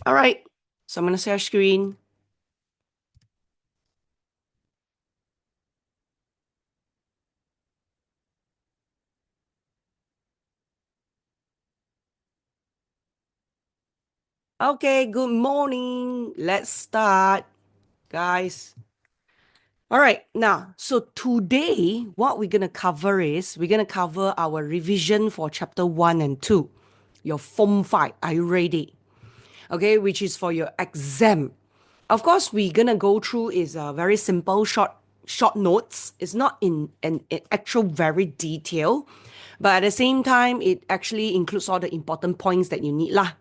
All right, so I'm going to share screen. Okay, good morning. Let's start, guys. All right, now, so today, what we're going to cover is we're going to cover our revision for chapter 1 and 2, your Form 5. Are you ready? Okay, which is for your exam. Of course, we're going to go through is a very simple, short notes. It's not in actual very detail, but at the same time, it actually includes all the important points that you need lah.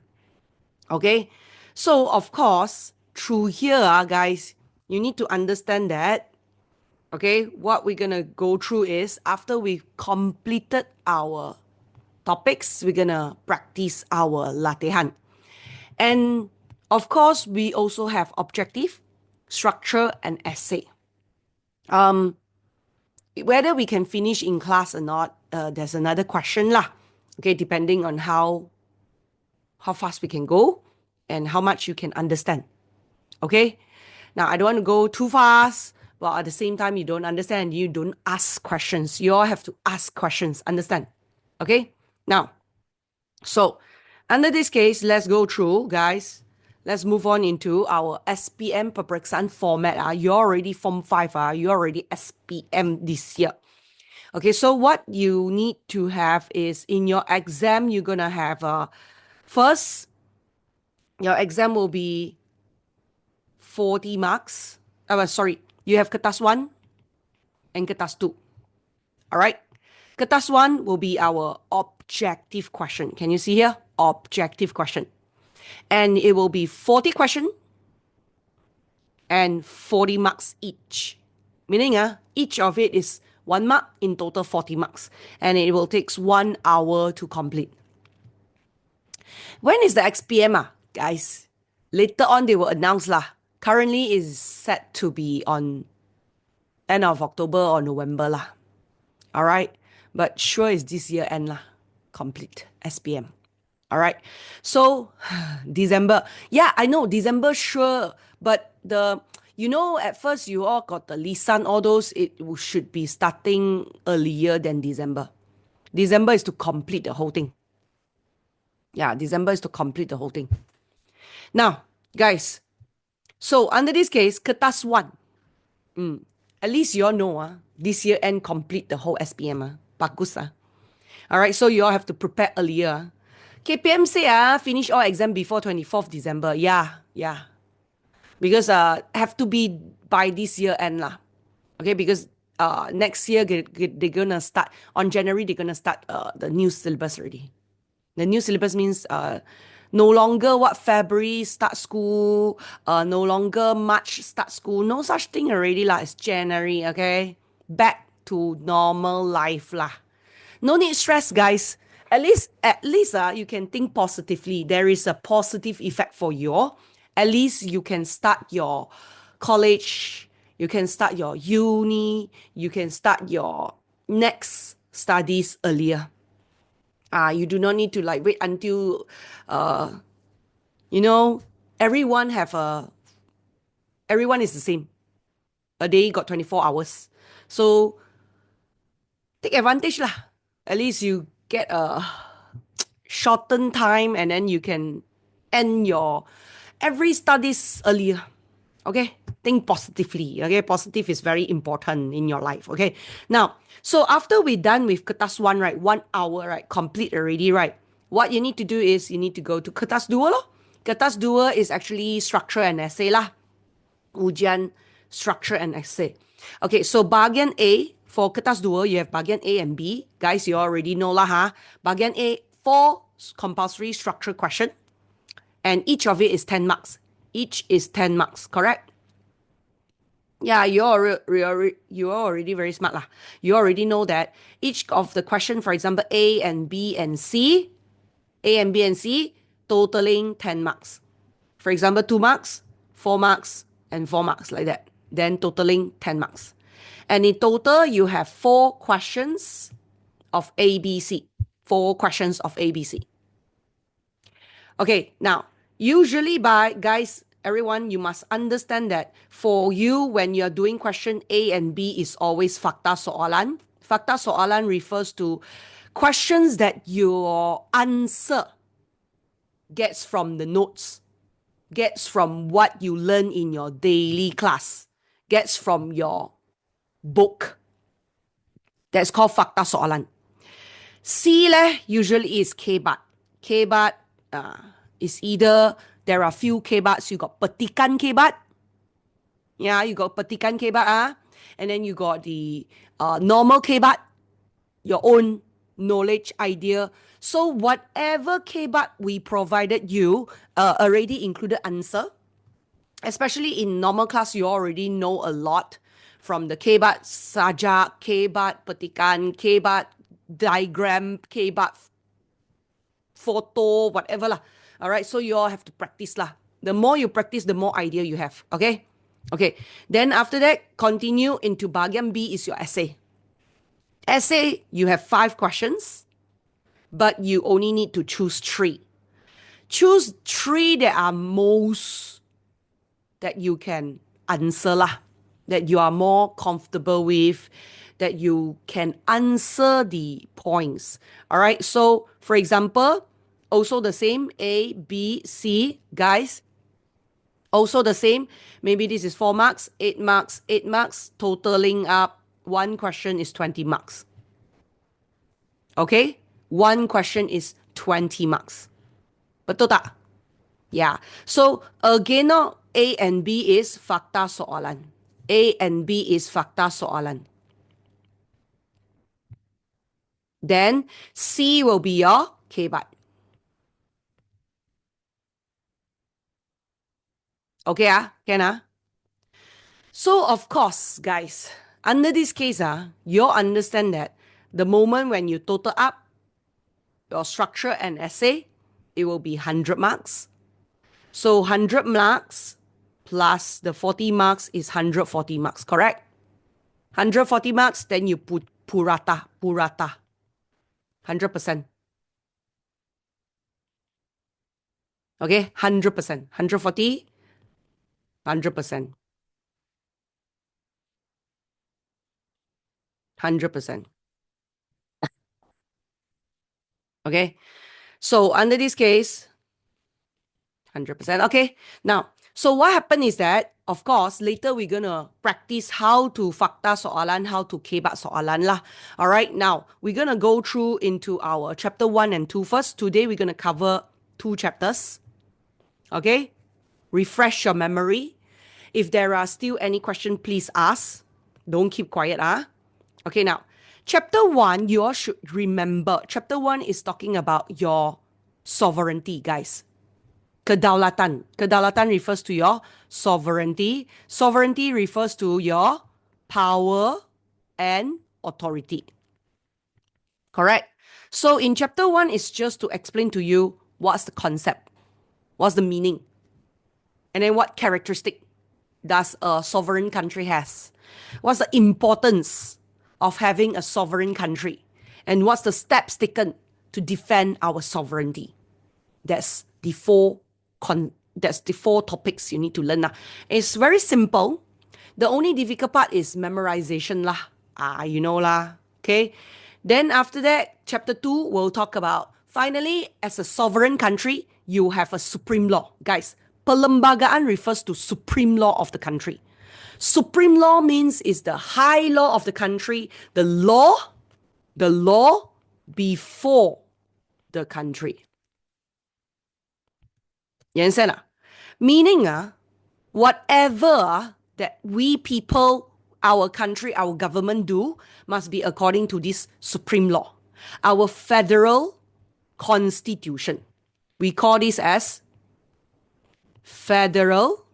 Okay, so of course, through here, guys, you need to understand that. Okay, what we're gonna go through is after we've completed our topics, we're gonna practice our latihan. And of course, we also have objective, structure, and essay. Um, whether we can finish in class or not, there's another question lah. Okay, depending on how fast we can go and how much you can understand. Okay, now I don't want to go too fast, but at the same time you don't understand, you don't ask questions. You all have to ask questions. Understand? Okay. Now, so under this case, let's go through, guys. Let's move on into our SPM peperiksaan format. You're already Form 5. You're already SPM this year. Okay, so what you need to have is in your exam, you're going to have first, your exam will be 40 marks. Sorry, you have Kertas 1 and Kertas 2. All right. Kertas 1 will be our objective question. Can you see here? Objective question. And it will be 40 question and 40 marks each. Meaning each of it is 1 mark, in total 40 marks. And it will take 1 hour to complete. When is the XPM, guys? Later on, they will announce lah. Currently is set to be on end of October or November lah. All right. But sure is this year end lah. Complete SPM. All right. So December. Yeah, I know December sure. But at first you all got the lisan, all those, it should be starting earlier than December. December is to complete the whole thing. Yeah, December is to complete the whole thing. Now, guys, so under this case, Kertas 1. At least you all know, this year end complete the whole SPM. Bagus. All right, so you all have to prepare earlier. KPM say finish all exam before 24th December. Yeah, yeah. Because have to be by this year end lah. Okay, because next year they're gonna start on January. They're gonna start the new syllabus already. The new syllabus means no longer what February start school, no longer March start school. No such thing already lah. It's January. Okay, back to normal life lah. No need stress, guys. At least, you can think positively. There is a positive effect for you. At least you can start your college. You can start your uni. You can start your next studies earlier. You do not need to like wait until, uh, you know, everyone have a. Everyone is the same. A day got 24 hours. So take advantage lah. At least you get a shorten time and then you can end your every studies earlier. Okay, think positively. Okay, positive is very important in your life. Okay, now, so after we're done with Kertas 1, right, 1 hour, right, complete already, right, what you need to do is you need to go to Kertas 2 lor. Kertas 2 is actually structure and essay lah. Ujian, structure and essay. Okay, so bagian A, for Kertas 2, you have bagian A and B. Guys, you already know lah ha. Bagian A, 4 compulsory structure question. And each of it is 10 marks. Each is 10 marks, correct? Yeah, you're already very smart lah. You already know that each of the question, for example, A and B and C, A and B and C, totaling 10 marks. For example, 2 marks, 4 marks, and 4 marks like that. Then totaling 10 marks. And in total, you have 4 questions of ABC. 4 questions of ABC. Okay, now, Usually, guys, everyone, you must understand that for you, when you're doing question A and B, is always fakta soalan. Fakta soalan refers to questions that your answer gets from the notes, gets from what you learn in your daily class, gets from your book. That's called fakta soalan. C usually is K-bat. K-bat is either there are few K-bats. You got petikan K-bat. Yeah, you got petikan K-bat. And then you got the normal K-bat, your own knowledge idea. So whatever K-bat we provided you already included answer. Especially in normal class, you already know a lot from the K-bat sajak, K-bat petikan, K-bat diagram, K-bat photo, whatever lah. All right, so you all have to practice lah. The more you practice, the more idea you have. Okay? Okay. Then after that, continue into bahagian B is your essay. Essay, you have 5 questions, but you only need to choose 3. Choose 3 that are most that you can answer lah, that you are more comfortable with, that you can answer the points. All right. So, for example, also the same A, B, C, guys. Also the same. Maybe this is 4 marks, 8 marks, 8 marks, totaling up. One question is 20 marks. Okay? One question is 20 marks. Betul tak? Yeah. So, again, A and B is fakta soalan. A and B is fakta soalan. Then C will be your K-bat. Okay, can So of course, guys, under this case, you'll understand that the moment when you total up your structure and essay, it will be 100 marks. So 100 marks plus the 40 marks is 140 marks, correct? 140 marks, then you put purata. 100%. Okay, 100%. 140, 100%. 100%. Okay, so under this case, 100%. Okay, now, so what happened is that, of course, later we're going to practice how to fakta soalan, how to K-bat soalan lah. All right, now, we're going to go through into our chapter 1 and 2 first. Today, we're going to cover 2 chapters. Okay, refresh your memory. If there are still any questions, please ask. Don't keep quiet. Okay, now, chapter 1, you all should remember. Chapter 1 is talking about your sovereignty, guys. Kedaulatan. Kedaulatan refers to your sovereignty. Sovereignty refers to your power and authority. Correct? So in chapter 1, it's just to explain to you what's the concept, what's the meaning, and then what characteristic does a sovereign country has. What's the importance of having a sovereign country? And what's the steps taken to defend our sovereignty? That's the 4 topics you need to learn. It's very simple. The only difficult part is memorization lah. You know lah. Okay. Then after that, chapter 2 will talk about, finally, as a sovereign country, you have a supreme law. Guys, perlembagaan refers to supreme law of the country. Supreme law means is the high law of the country, the law before the country. You understand? Meaning, whatever that we people, our country, our government do must be according to this supreme law. Our federal constitution. We call this as federal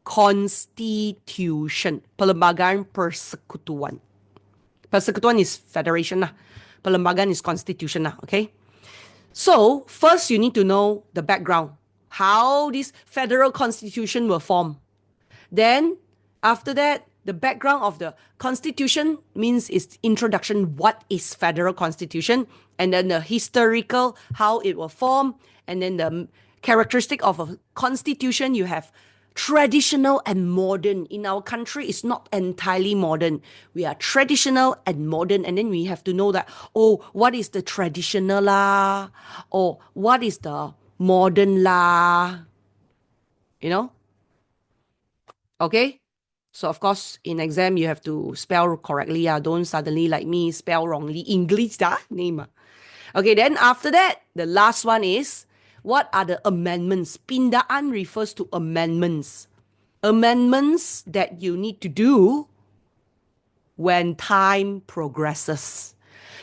constitution. Perlembagaan persekutuan. Persekutuan is federation lah. Perlembagaan is constitution lah. Okay? So, first you need to know the background. How this federal constitution will form. Then, after that, the background of the constitution means its introduction, what is federal constitution, and then the historical, how it will form, and then the characteristic of a constitution, you have traditional and modern. In our country, it's not entirely modern. We are traditional and modern, and then we have to know that, oh, what is the traditional lah, or what is the modern lah, you know? Okay? So of course, in exam, you have to spell correctly. Don't suddenly like me spell wrongly English name. Okay, then after that, the last one is, what are the amendments? Pindaan refers to amendments. Amendments that you need to do when time progresses.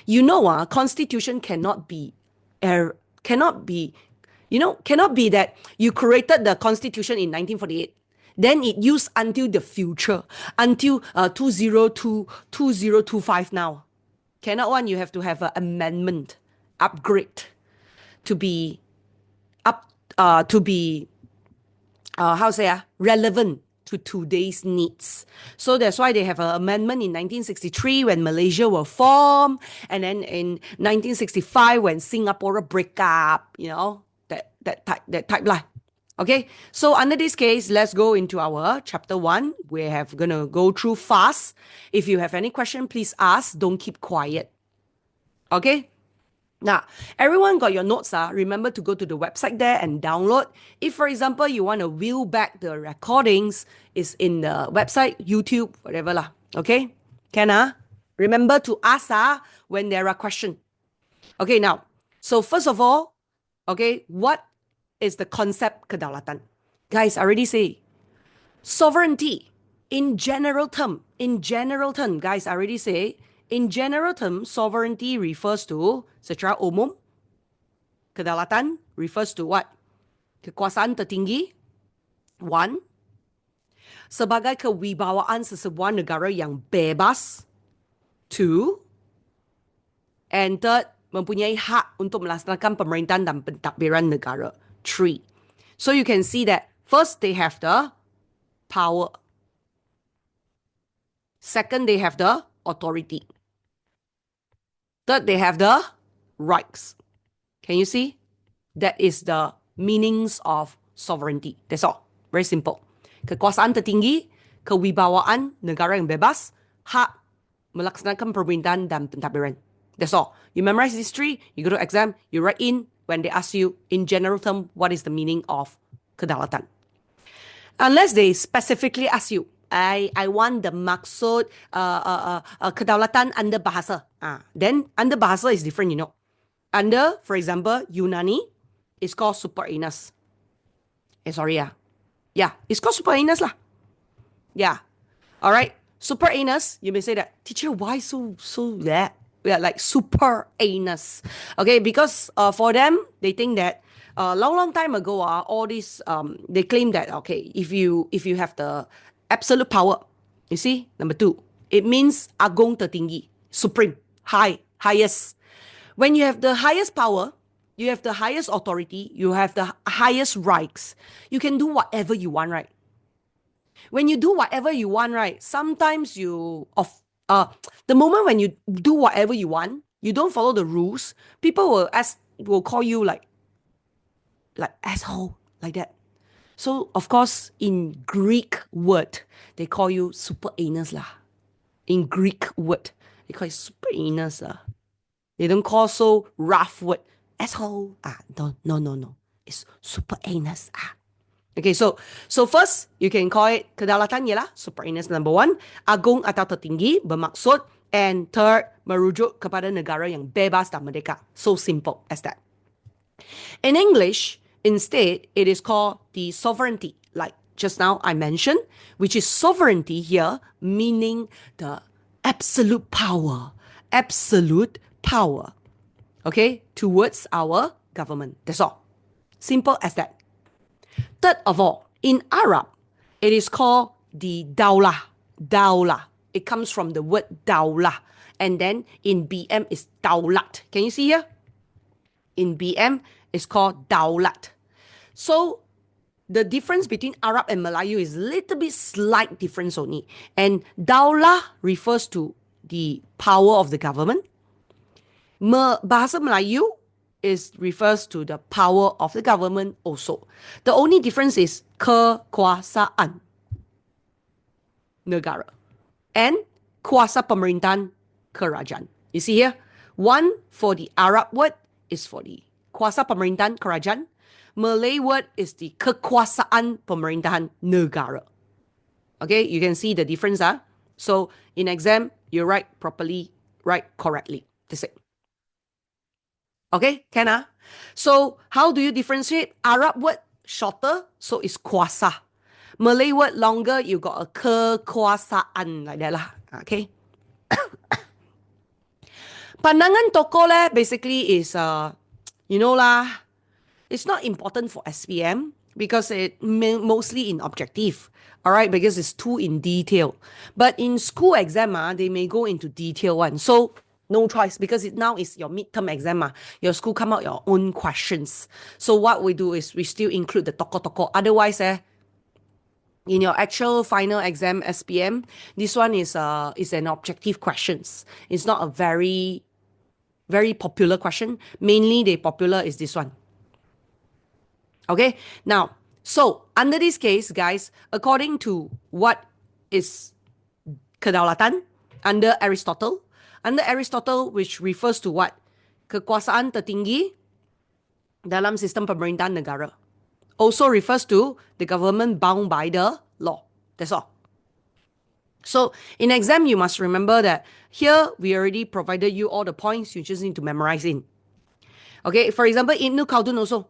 You know, constitution cannot be, cannot be, cannot be that you created the constitution in 1948. Then it used until the future, until 2025 now. Cannot one, you have to have an amendment, upgrade to be relevant to today's needs. So that's why they have an amendment in 1963 when Malaysia were formed, and then in 1965 when Singapore break up, that type lah. Okay, so under this case, let's go into our chapter 1. We're gonna go through fast. If you have any question, please ask. Don't keep quiet. Okay? Now, everyone got your notes. Remember to go to the website there and download. If, for example, you want to view back the recordings, it's in the website, YouTube, whatever lah. Okay? Can remember to ask when there are questions. Okay, now, so first of all, okay, what is the concept kedaulatan? Guys, I already say sovereignty in general term, guys, I already say in general term, sovereignty refers to secara umum. Kedaulatan refers to what? Kekuasaan tertinggi. 1. Sebagai kewibawaan sesebuah negara yang bebas. 2. And 3, mempunyai hak untuk melaksanakan pemerintahan dan pentadbiran negara. 3. So you can see that first they have the power. Second, they have the authority. Third, they have the rights. Can you see? That is the meanings of sovereignty. That's all. Very simple. Kekuasaan tertinggi, kewibawaan negara yang bebas, hak melaksanakan pemerintahan dan pentadbiran. That's all. You memorize these 3, you go to exam, you write in when they ask you in general term, what is the meaning of kedaulatan. Unless they specifically ask you, I want the maksud kedaulatan under bahasa. Then under bahasa is different, Under, for example, Yunani, it's called superaenas. Yeah, it's called superaenas lah. Yeah. Alright. Superaenas, you may say that, teacher, why so that? Yeah, like superaenas. Okay, because for them, they think that long time ago, all this they claim that, okay, if you have the absolute power, you see, number 2, it means agung tertinggi, supreme, highest. When you have the highest power, you have the highest authority, you have the highest rights, you can do whatever you want, right? When you do whatever you want, right, sometimes the moment when you do whatever you want, you don't follow the rules, people will call you like asshole, like that. So, of course, in Greek word, they call you superaenas lah. In Greek word, they call it superaenas lah. They don't call so rough word, asshole. No. It's superaenas. Okay, so first, you can call it kedaulatan ialah superaenas number 1, agung atau tertinggi, bermaksud, and third, merujuk kepada negara yang bebas dan merdeka. So simple as that. In English, instead, it is called the sovereignty, like just now I mentioned, which is sovereignty here, meaning the absolute power, okay, towards our government. That's all. Simple as that. Third of all, in Arab, it is called the daulah. It comes from the word daulah. And then in BM is daulat. Can you see here? In BM, it's called daulat. So the difference between Arab and Melayu is a little bit slight difference only. And daulah refers to the power of the government. Bahasa Melayu refers to the power of the government also. The only difference is kekuasaan negara and kuasa pemerintahan kerajaan. You see here, one for the Arab word is for the kuasa pemerintahan kerajaan. Malay word is the kekuasaan pemerintahan negara. Okay, you can see the difference. So in exam, you write properly, write correctly. That's it. Okay, can. So how do you differentiate? Arab word shorter, so it's kuasa. Malay word longer, you got a kekuasaan like that lah. Okay. Pandangan tokoh basically is it's not important for SPM because it mostly in objective. All right, because it's too in detail. But in school exam, they may go into detail one. So no choice because now is your midterm exam. Your school come out your own questions. So what we do is we still include the tokoh-tokoh. Otherwise, in your actual final exam SPM, this one is an objective questions. It's not a very, very popular question. Mainly the popular is this one. Okay, now, so under this case, guys, according to what is kedaulatan under Aristotle, which refers to what? Kekuasaan tertinggi dalam sistem pemerintahan negara. Also refers to the government bound by the law. That's all. So in exam, you must remember that here we already provided you all the points. You just need to memorize in. Okay, for example, Ibn Khaldun also.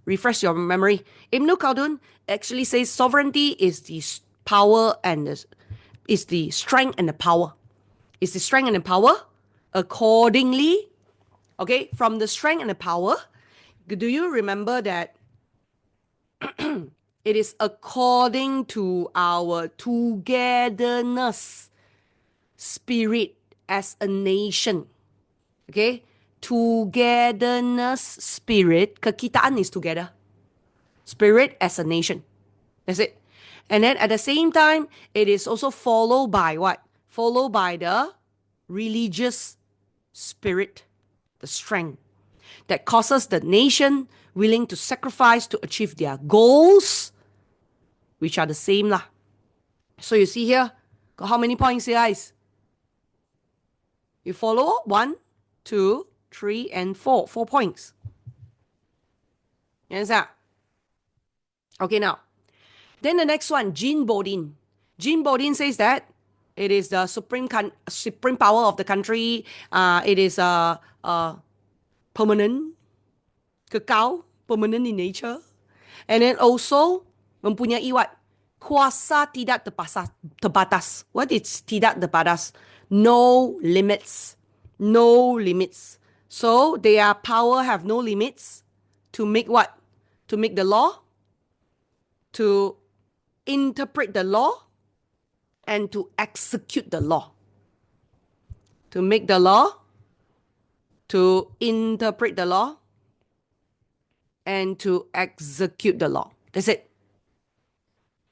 Refresh your memory. Ibn Khaldun actually says sovereignty is the power and is the strength and the power. It's the strength and the power. Accordingly, okay, from the strength and the power, do you remember that it is according to our togetherness spirit as a nation? Okay? Togetherness spirit, kekitaan is together. Spirit as a nation. That's it. And then at the same time, it is also followed by what? Followed by the religious spirit, the strength that causes the nation willing to sacrifice to achieve their goals, which are the same lah. So you see here, got how many points here, guys? You follow? 1, 2, 3, and 4. 4 points. You understand? Okay, now. Then the next one, Jean Bodin. Jean Bodin says that it is the supreme power of the country. It is permanent, kekal, permanent in nature. And then also mempunyai what? Kuasa tidak terbatas. What is tidak terbatas? No limits. No limits. So their power have no limits to make what? To make the law, to interpret the law, and to execute the law. To make the law, to interpret the law, and to execute the law. That's it.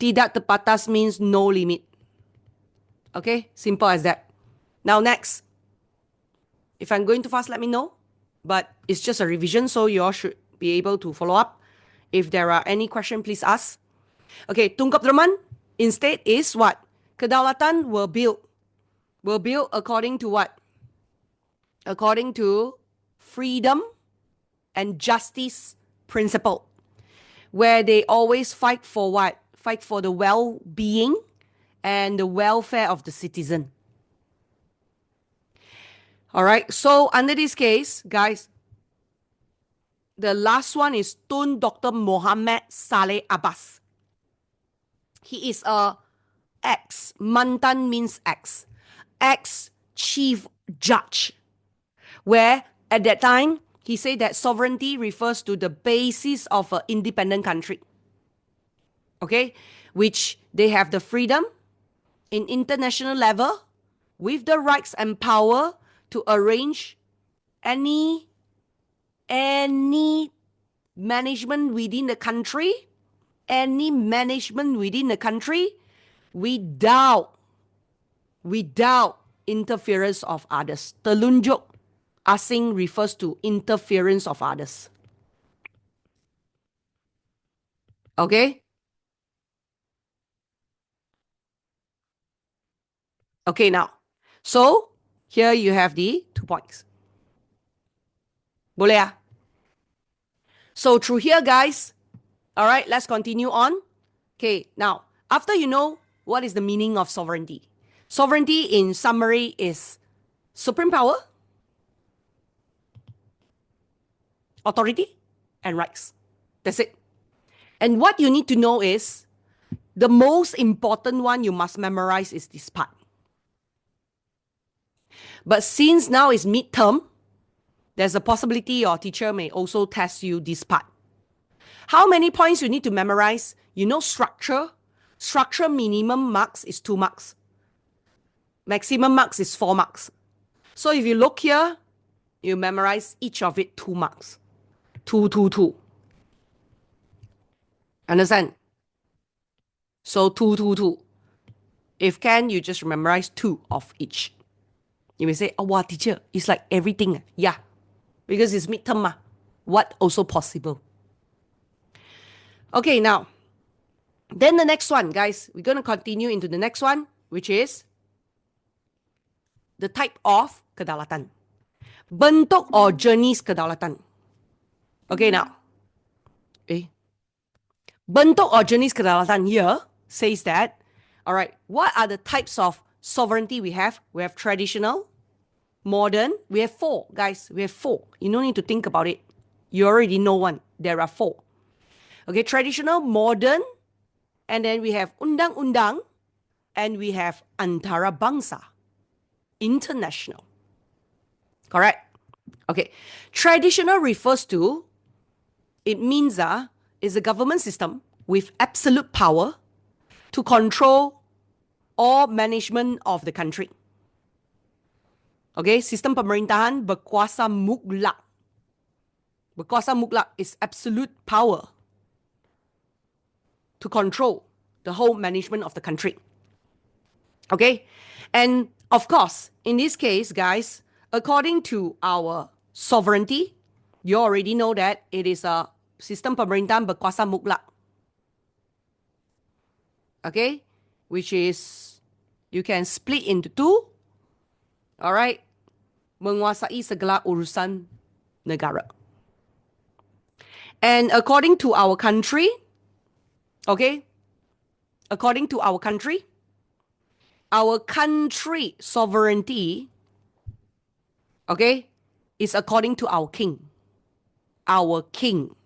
Tidak terbatas means no limit. Okay? Simple as that. Now next. If I'm going too fast, let me know. But it's just a revision, so you all should be able to follow up. If there are any questions, please ask. Okay, Tungkap Derman instead is what? Kedaulatan were built according to what? According to freedom and justice principle, where they always fight for what? Fight for the well-being and the welfare of the citizen. All right, so under this case, guys, the last one is Tun Dr. Mohammed Saleh Abbas. He is a mantan means ex-chief judge, where at that time, he said that sovereignty refers to the basis of an independent country. Okay, which they have the freedom in international level with the rights and power to arrange any management within the country, without interference of others. Telunjuk Asing refers to interference of others. Okay? Okay, now. So, here you have the 2 points. Boleh ah? So, through here, guys, all right, let's continue on. Okay, now, after you know what is the meaning of sovereignty, sovereignty in summary is supreme power, authority, and rights. That's it. And what you need to know is the most important one you must memorize is this part. But since now is midterm, there's a possibility your teacher may also test you this part. How many points you need to memorize? You know structure. Structure minimum marks is 2 marks. Maximum marks is 4 marks. So if you look here, you memorize each of it 2 marks. 2, 2, 2. Understand? So 2, 2, 2. If can, you just memorize 2 of each. You may say, oh, wow, teacher, it's like everything. Yeah, because it's midterm. What also possible? Okay, now, then the next one, guys, we're going to continue into the next one, which is the type of kedaulatan. Bentuk or jenis kedaulatan. Okay, now. Bentuk or jenis kedaulatan here says that, all right, what are the types of sovereignty we have? We have traditional, modern. We have 4, guys. We have 4. You don't need to think about it. You already know one. There are 4. Okay, traditional, modern, and then we have undang-undang, and we have antarabangsa, international. Correct? Okay. Traditional refers to, it means is a government system with absolute power to control all management of the country. Okay, sistem pemerintahan berkuasa mutlak. Berkuasa mutlak is absolute power to control the whole management of the country. Okay, and of course, in this case, guys, according to our sovereignty, you already know that it is a sistem pemerintahan berkuasa mutlak. Okay, which is, you can split into 2. All right, menguasai segala urusan negara. And according to our country, okay, according to our country sovereignty, okay, is according to our king. Our king.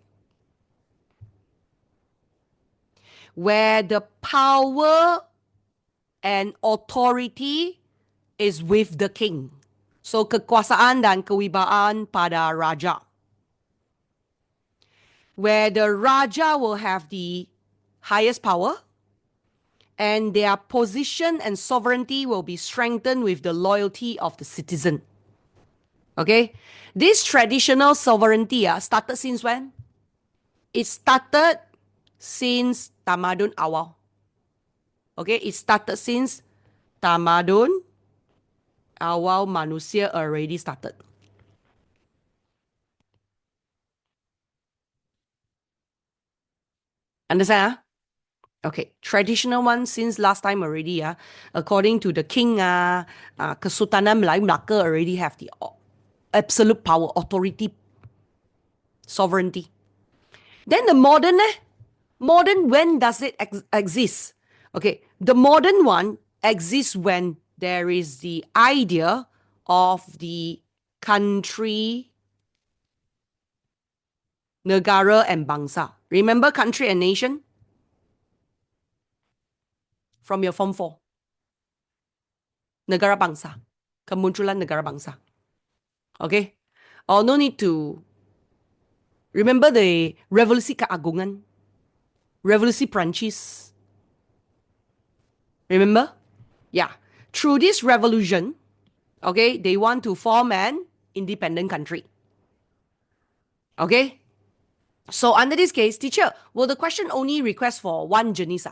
Where the power and authority is with the king. So, kekuasaan dan kewibawaan pada raja. Where the raja will have the highest power, and their position and sovereignty will be strengthened with the loyalty of the citizen. Okay? This traditional sovereignty started since when? It started since tamadun awal. Okay? It started since tamadun awal manusia already started. Understand? Okay, traditional one since last time already. According to the king, Kesultanan Melayu Melaka already have the absolute power, authority, sovereignty. Then the modern, modern, when does it exist? Okay, the modern one exists when there is the idea of the country, negara, and bangsa. Remember country and nation? From your Form 4. Negara bangsa. Kemunculan negara bangsa. Okay? Or no need to remember the Revolusi Keagungan, Revolusi Perancis. Remember? Yeah. Through this revolution, okay, they want to form an independent country. Okay? So under this case, teacher, will the question only request for one jenis?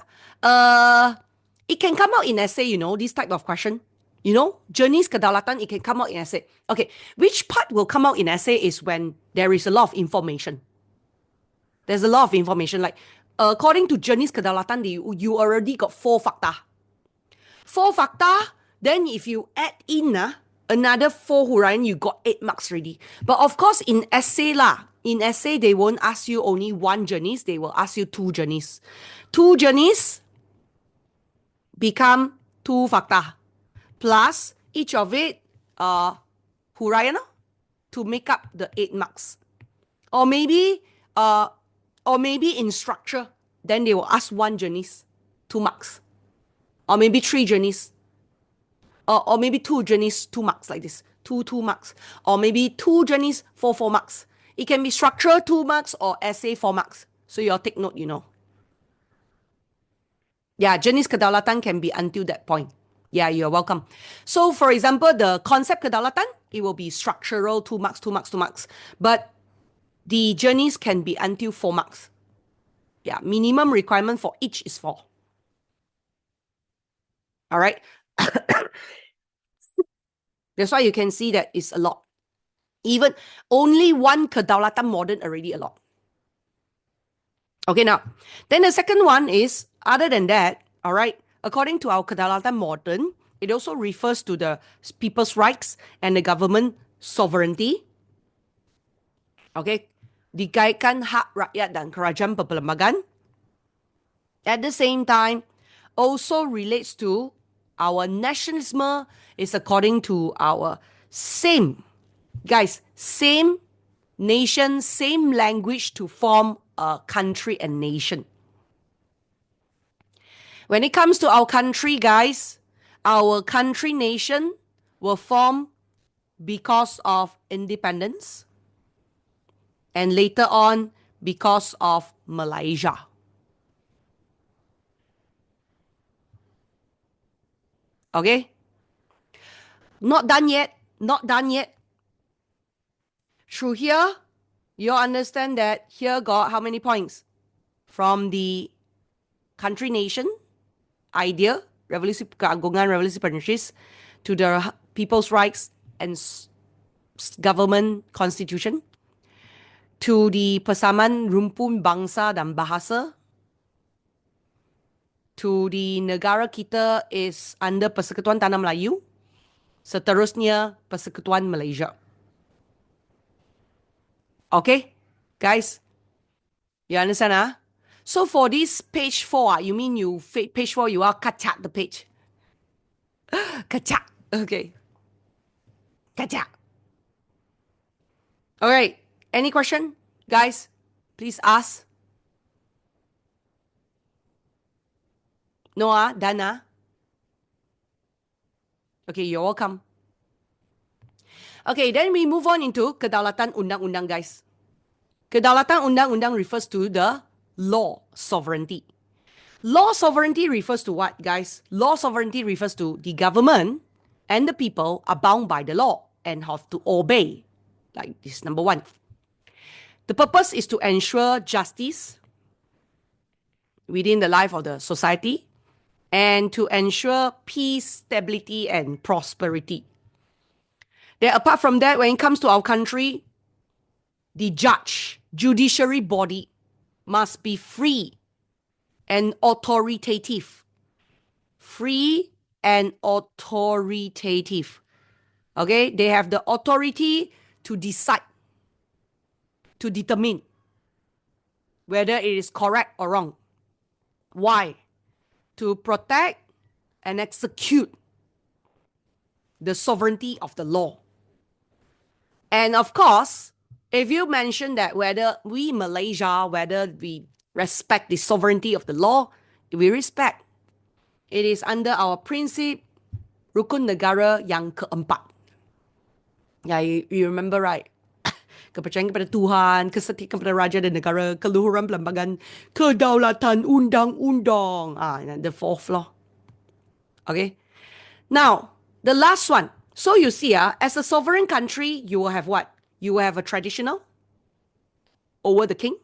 It can come out in essay, this type of question. You know, Journeys Kedaulatan, it can come out in essay. Okay, which part will come out in essay is when there is a lot of information. There's a lot of information. Like, according to Journeys Kedaulatan, you already got 4 fakta. 4 fakta, then if you add in another 4 huraian, you got 8 marks already. But of course, in essay they won't ask you only 1 journeys, they will ask you 2 journeys. 2 journeys become 2 fakta. Plus, each of it, huraian to make up the 8 marks. Or maybe in structure, then they will ask 1 journeys, 2 marks. Or maybe 3 journeys. Or maybe 2 journeys, 2 marks like this. 2 marks. Or maybe 2 journeys, 4 marks. It can be structure 2 marks or essay 4 marks. So you all take note, you know. Yeah, Journeys Kedaulatan can be until that point. Yeah, you're welcome. So for example, the concept Kedaulatan, it will be structural 2 marks, 2 marks, 2 marks. But the journeys can be until 4 marks. Yeah, minimum requirement for each is 4. All right. That's why you can see that it's a lot. Even only 1 Kedaulatan modern already a lot. Okay, now, then the second one is, other than that, all right, according to our Kedaulatan modern, it also refers to the people's rights and the government sovereignty. Okay, dikaitkan hak rakyat dan kerajaan berperlembagaan. At the same time, also relates to our nationalism is according to our same nation, same language to form a country and nation. When it comes to our country, guys, our country nation were formed because of independence and later on because of Malaysia. Okay? Not done yet. Not done yet. Through here, you understand that here got how many points? From the country nation idea, revolusi keagungan, revolusi Perancis, to the people's rights and government constitution, to the persamaan rumpun bangsa dan bahasa, to the negara kita is under Persekutuan Tanah Melayu, seterusnya Persekutuan Malaysia. Okay, guys, you understand? So for this page 4, you mean page 4, you are kacak the page. Kacak. Okay. Kacak. All right. Any question? Guys, please ask. Noah, Dana. Okay, you're welcome. Okay, then we move on into Kedaulatan Undang-Undang, guys. Kedaulatan Undang-Undang refers to the law sovereignty. Law sovereignty refers to what, guys? Law sovereignty refers to the government and the people are bound by the law and have to obey. Like this, number 1. The purpose is to ensure justice within the life of the society and to ensure peace, stability, and prosperity. Then apart from that, when it comes to our country, the judiciary body must be free and authoritative. Free and authoritative. Okay, they have the authority to decide, to determine whether it is correct or wrong. Why? To protect and execute the sovereignty of the law. And of course, if you mention that whether we Malaysia, whether we respect the sovereignty of the law, we respect. It is under our principle, Rukun Negara yang keempat. Yeah, you remember, right? Kepercayaan kepada Tuhan, kesetiaan kepada raja dan negara, keluhuran perlembagaan, kedaulatan undang-undang. The 4th law. Okay. Now, the last one. So you see, as a sovereign country, you will have what? You will have a traditional over the king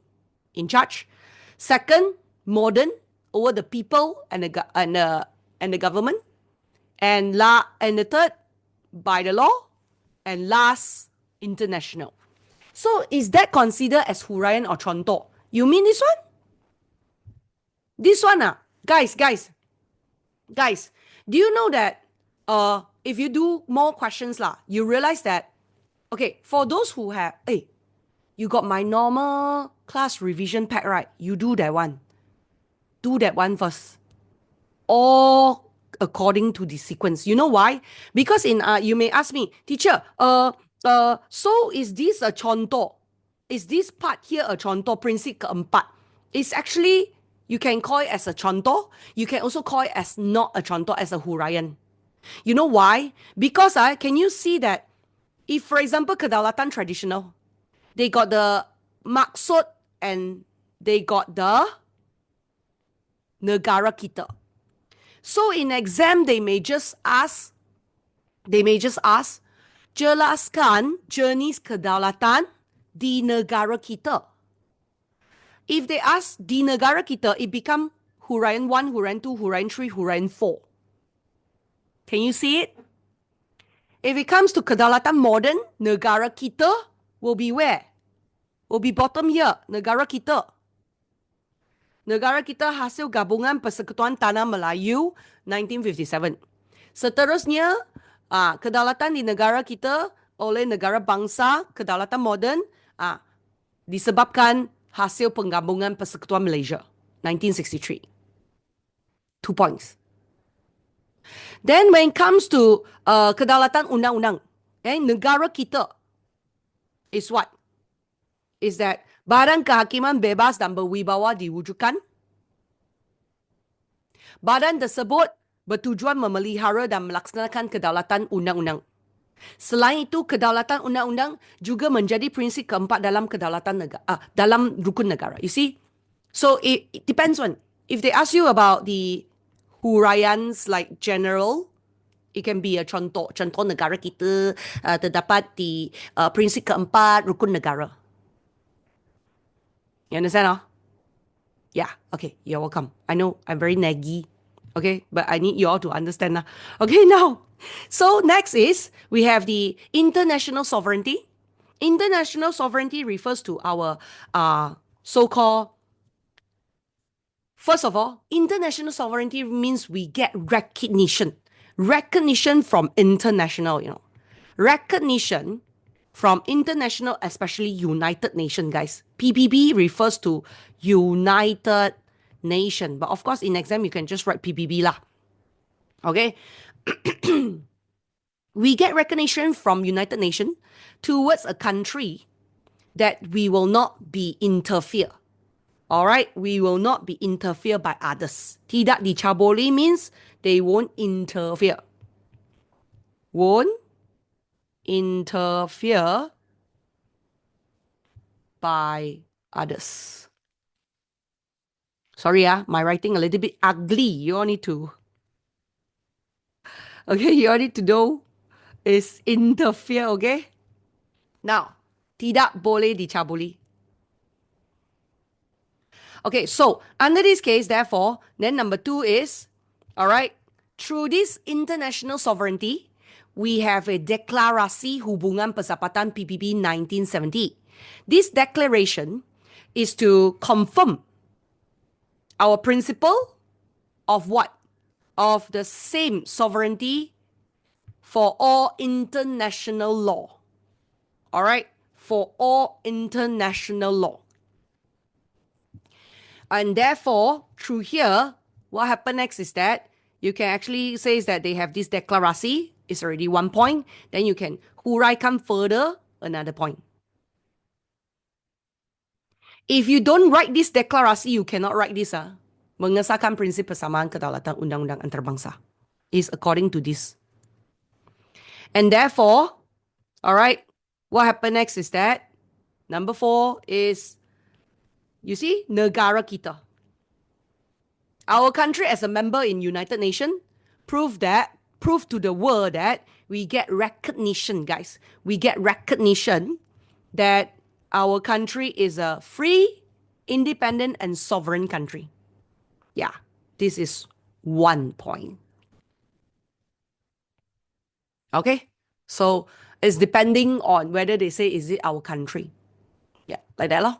in charge. Second, modern over the people and the government. and the third, by the law, and last, international. So is that considered as huraian or contoh? You mean this one? This one, guys, do you know that if you do more questions you realize that, okay, for those who have, you got my normal class revision pack, right? You do that one. Do that one first. All according to the sequence. You know why? Because in you may ask me, teacher, so is this a contoh? Is this part here a contoh, prinsip keempat? It's actually, you can call it as a contoh. You can also call it as not a contoh, as a huraian. You know why? Because can you see that if, for example, kedaulatan traditional, they got the maksud and they got the negara kita. So in exam, they may just ask, jelaskan jenis kedaulatan di negara kita. If they ask di negara kita, it become huraian 1, huraian 2, huraian 3, huraian 4. Can you see it? If it comes to kedaulatan modern, negara kita will be where? Will be bottom here, negara kita. Negara kita hasil gabungan Persekutuan Tanah Melayu 1957. Seterusnya, kedaulatan di negara kita oleh negara bangsa, kedaulatan moden, disebabkan hasil penggabungan Persekutuan Malaysia 1963. 2 points. Then when it comes to kedaulatan undang-undang, negara kita is what? Is that Badan Kehakiman Bebas dan Berwibawa diwujudkan. Badan tersebut bertujuan memelihara dan melaksanakan kedaulatan undang-undang. Selain itu, kedaulatan undang-undang juga menjadi prinsip keempat dalam kedaulatan negara, dalam rukun negara. You see? So it depends on. If they ask you about the huraians like general, it can be a contoh negara kita terdapat di prinsip keempat rukun negara. You understand? Yeah, okay, you're welcome. I know I'm very naggy, okay, but I need you all to understand. Okay, now, so next is we have the international sovereignty. International sovereignty refers to our so-called, first of all, international sovereignty means we get recognition from international, recognition from international, especially United Nations, guys. PBB refers to United Nation. But of course, in exam, you can just write PBB lah. Okay? We get recognition from United Nation towards a country that we will not be interfere. Alright? We will not be interfered by others. Tidak dicabuli means they won't interfere. Won't interfere by others. Sorry, my writing a little bit ugly. You all need to know is interfere, okay? Now, tidak boleh dicabuli. Okay, so under this case, therefore, then number 2 is, alright, through this international sovereignty, we have a Deklarasi Hubungan Persapatan PBB 1970. This declaration is to confirm our principle of what? Of the same sovereignty for all international law. Alright? For all international law. And therefore, through here, what happened next is that you can actually say that they have this deklarasi. It's already 1 point. Then you can huraikan further another point. If you don't write this deklarasi, you cannot write this. Mengesahkan prinsip persamaan kedaulatan undang-undang antarabangsa. Is according to this. And therefore, alright, what happened next is that number 4 is, you see, negara kita. Our country as a member in United Nations prove to the world that we get recognition, guys. We get recognition that our country is a free, independent, and sovereign country. Yeah, this is 1 point. Okay? So it's depending on whether they say, is it our country? Yeah, like that. Lor.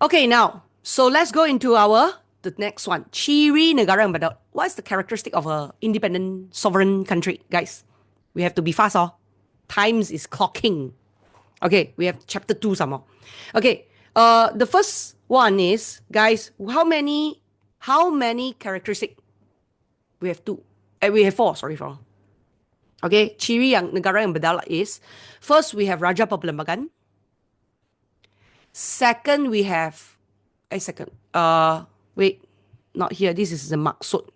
Okay, now, so let's go into the next one. Ciri negara yang berdaulat. What's the characteristic of a independent sovereign country, guys? We have to be fast, oh. Times is clocking. Okay, we have chapter 2 some more. Okay, the first one is, guys, how many characteristic? We have two. We have four, sorry, four. Okay, ciri yang negara yang berdaulat is, first we have Raja Perbelambangan. Second, we have, wait, not here. This is the maksud.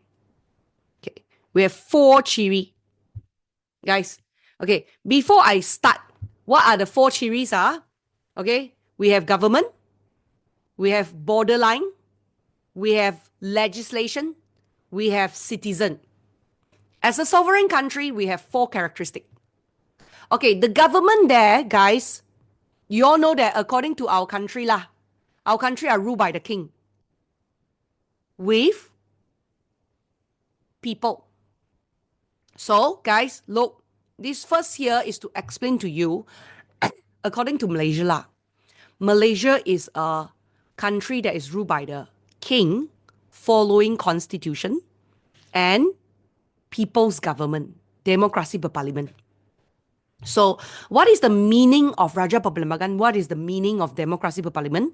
Okay, we have four ciri, guys. Okay, before I start, what are the four ciris? Okay, we have government, we have borderline, we have legislation, we have citizen. As a sovereign country, we have four characteristics. Okay, the government there, guys, you all know that according to our country our country are ruled by the king with people. So, guys, look, this first here is to explain to you, according to Malaysia Malaysia is a country that is ruled by the king following constitution and people's government, democracy berparlimen. So, what is the meaning of Raja Perbelambangan? What is the meaning of democracy berparlimen?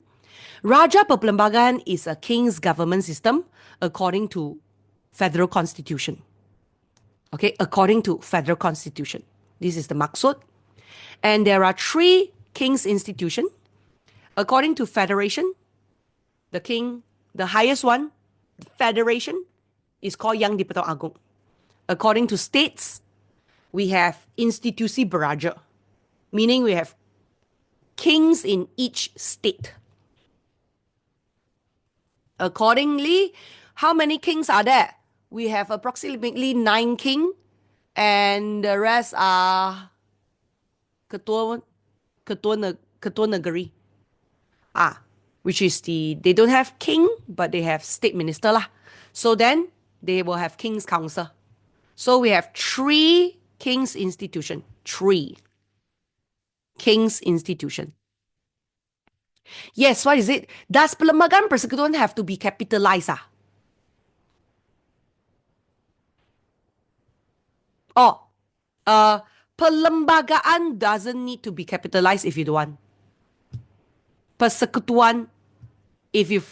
Raja Perbelambangan is a king's government system according to federal constitution. Okay, according to federal constitution. This is the maksud. And there are three king's institution. According to federation, the king, the highest one, federation, is called Yang di-Pertuan Agong. According to states, we have institusi beraja, meaning we have kings in each state. Accordingly, how many kings are there? We have approximately 9 kings, and the rest are ketua negeri. Which is they don't have king, but they have state minister lah. So then they will have king's council. So we have 3 king's institution. 3 king's institution. Yes, what is it? Does Perlembagaan Persekutuan have to be capitalized? Perlembagaan doesn't need to be capitalized if you don't want. Persekutuan, if you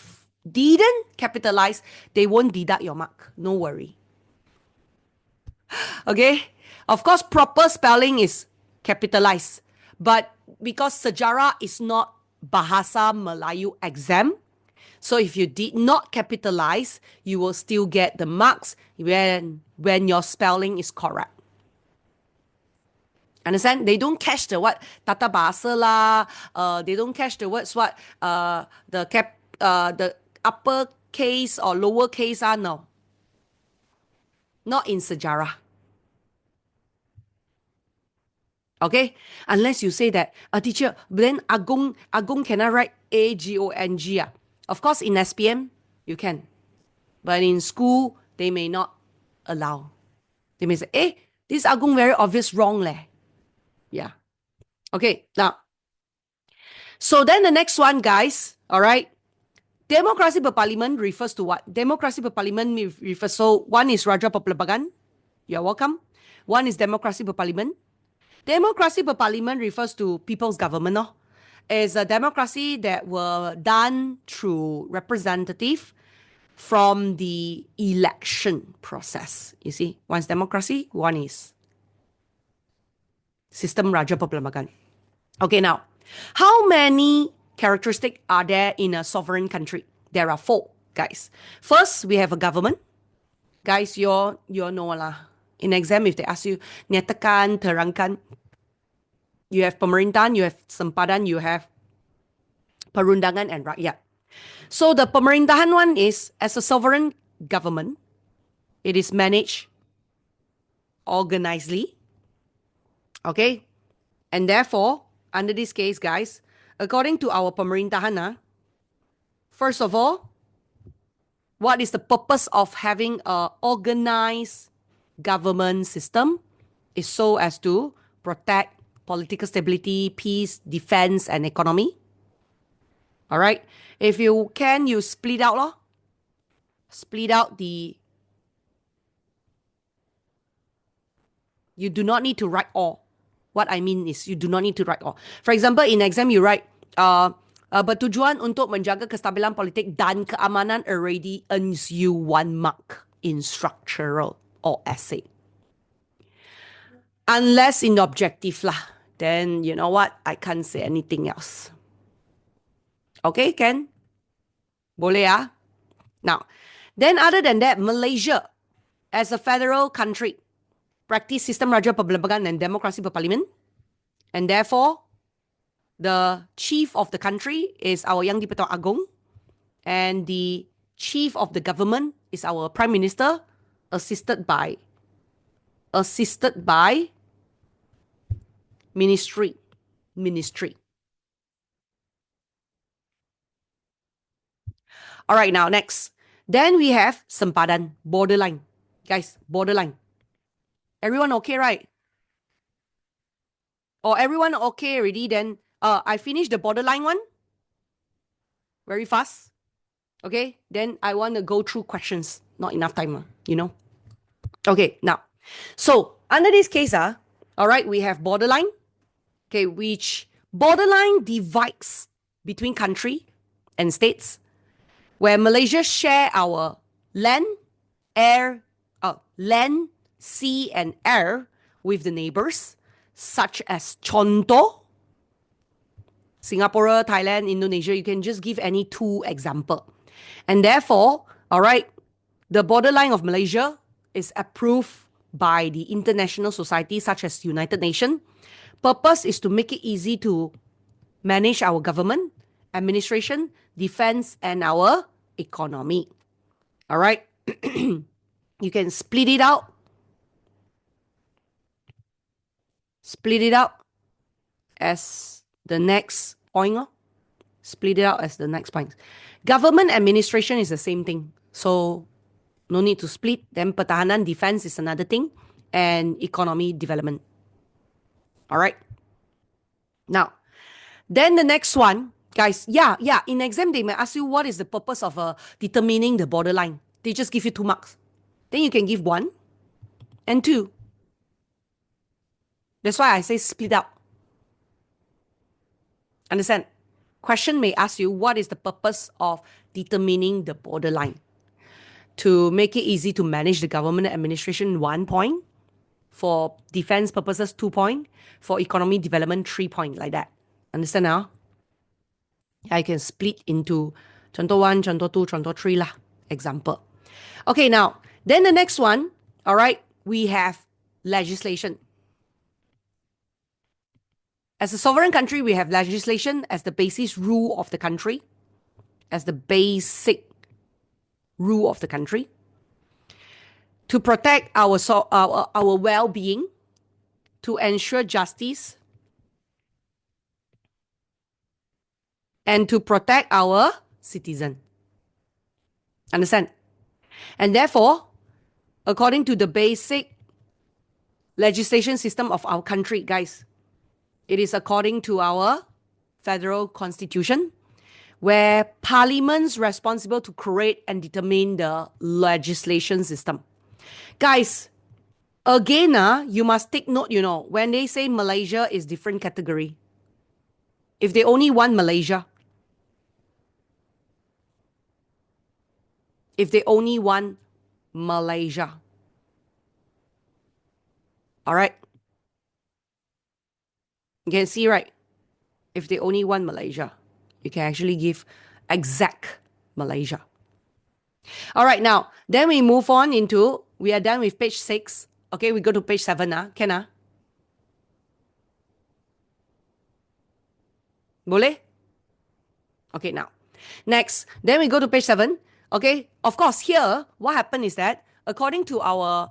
didn't capitalize, they won't deduct your mark. No worry. Okay? Of course, proper spelling is capitalized. But because sejarah is not Bahasa Melayu exam, so if you did not capitalize, you will still get the marks when your spelling is correct. Understand? They don't catch the what tata bahasa lah. They don't catch the words what the upper case or lower case no. Not in sejarah. Okay? Unless you say that, teacher, then Agong can I write A-G-O-N-G? Of course, in SPM, you can. But in school, they may not allow. They may say, this Agong very obvious wrong leh. Yeah. Okay, now. So then the next one, guys, all right. Democracy berparlimen refers to what? Democracy berparlimen refers, so one is Raja Perbelambangan. You're welcome. One is democracy berparlimen. Democracy berparlimen refers to people's government. It's a democracy that were done through representative from the election process. You see, one's democracy, one is system Raja Perbelambangan. Okay, now, how many characteristics are there in a sovereign country? There are 4, guys. First, we have a government. Guys, you know lah. In exam, if they ask you, nyatakan, terangkan, you have pemerintahan, you have sempadan, you have perundangan and rakyat. So the pemerintahan one is, as a sovereign government, it is managed organizedly. Okay? And therefore, under this case, guys, according to our pemerintahan, first of all, what is the purpose of having a organized government system is so as to protect political stability, peace, defense, and economy. All right. If you can, you split out lor. Split out the. You do not need to write all. What I mean is you do not need to write all. For example, in exam you write bertujuan untuk menjaga kestabilan politik dan keamanan already earns you 1 mark in structural or essay. Unless in objective lah, then you know what? I can't say anything else. Okay, Ken? Boleh ah? Now, then other than that, Malaysia as a federal country practice sistem raja perbelambangan and demokrasi berparlimen, and therefore the chief of the country is our Yang di-Pertuan Agong, and the chief of the government is our prime minister, assisted by ministry. All right, now next. Then we have sempadan, borderline. Guys, borderline. Everyone okay, right? Or everyone okay already? Then I finished the borderline one. Very fast. Okay, then I want to go through questions. Not enough time, you know. Okay, now. So under this case, all right, we have borderline. Okay, which borderline divides between country and states, where Malaysia share our land, sea and air with the neighbors, such as contoh, Singapore, Thailand, Indonesia. You can just give any 2 example. And therefore, all right, the borderline of Malaysia is approved by the international society such as United Nations. Purpose is to make it easy to manage our government, administration, defense, and our economy. All right. You can split it out. Split it out as the next point. Split it out as the next point. Government administration is the same thing. So no need to split. Then pertahanan, defense is another thing. And economy development. All right. Now, then the next one, guys, in exam, they may ask you what is the purpose of determining the borderline. They just give you 2 marks. Then you can give 1 and 2. That's why I say split out. Understand? Question may ask you what is the purpose of determining the borderline. To make it easy to manage the government administration, 1 point. For defense purposes, 2 points. For economy development, 3 points, like that. Understand now? I can split into contoh 1, contoh 2, contoh 3 lah. Example. Okay, now, then the next one, all right, we have legislation. As a sovereign country, we have legislation as the basic rule of the country. As the basic rule of the country. To protect our well-being, to ensure justice, and to protect our citizen. Understand? And therefore, according to the basic legislation system of our country, guys, it is according to our federal constitution, where parliament's responsible to create and determine the legislation system. Guys, again, you must take note, when they say Malaysia is different category. If they only want Malaysia. If they only want Malaysia. All right. You can see, right? If they only want Malaysia, you can actually give exact Malaysia. All right, now, then we move on into, we are done with page 6. Okay, we go to page 7. Can? Boleh? Okay, now. Next, then we go to page 7. Okay, of course, here, what happened is that, according to our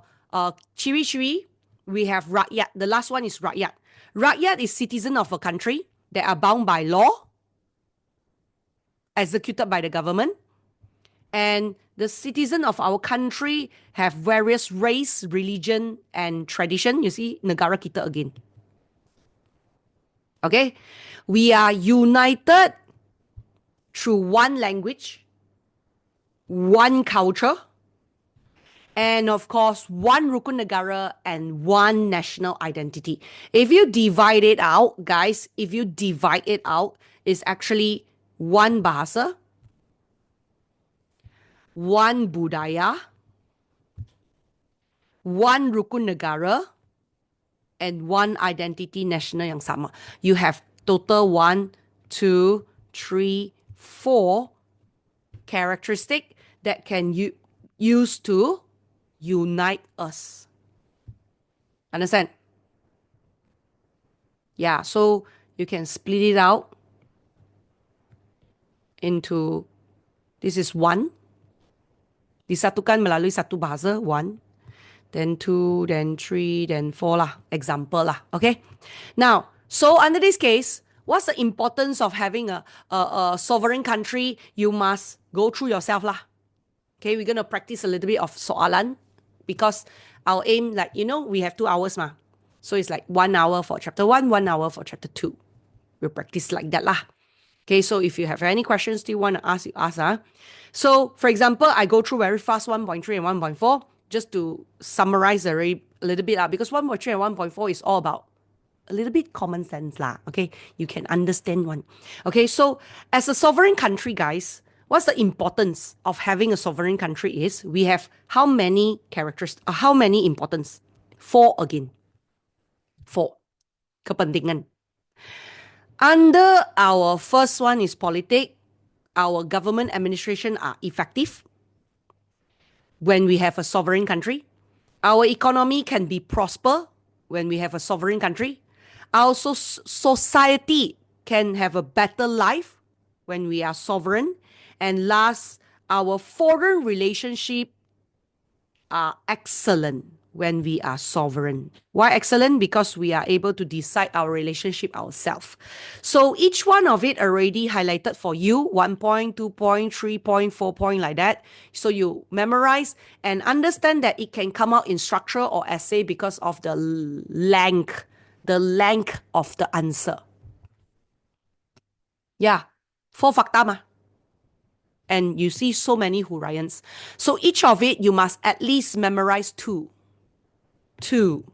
ciri-ciri, we have rakyat. The last one is rakyat. Rakyat is citizen of a country that are bound by law, executed by the government, And the citizen of our country have various race, religion, and tradition. You see, negara kita again. Okay? We are united through one language, one culture, and of course, one rukun negara and one national identity. If you divide it out, guys, it's actually one bahasa, one budaya, one rukun negara, and one identity national yang sama. You have total 1, 2, 3, 4 characteristic that can use to unite us. Understand? Yeah, so you can split it out into, this is 1. Disatukan melalui satu bahasa, 1. Then 2, then 3, then 4 lah. Example lah. Okay? Now, so under this case, what's the importance of having a sovereign country? You must go through yourself lah. Okay, we're going to practice a little bit of soalan because our aim, like, we have 2 hours ma. So it's like 1 hour for chapter 1, 1 hour for chapter 2. We'll practice like that lah. Okay, so if you have any questions you want to ask, you ask. So, for example, I go through very fast 1.3 and 1.4 just to summarize a little bit because 1.3 and 1.4 is all about a little bit common sense lah. Okay, you can understand one. Okay, so as a sovereign country, guys, what's the importance of having a sovereign country is we have how many characters, how many importance? 4 again. 4. Kepentingan. Under our first one is politic, our government administration are effective when we have a sovereign country. Our economy can be prosper when we have a sovereign country. Our society can have a better life when we are sovereign. And last, our foreign relationship are excellent when we are sovereign. Why excellent? Because we are able to decide our relationship ourselves. So each one of it already highlighted for you, 1 point, 2 point, 3 point, 4 point, like that. So you memorize and understand that it can come out in structure or essay because of the length of the answer. Yeah, 4 fakta mah. And you see so many huraians. So each of it, you must at least memorize 2. 2.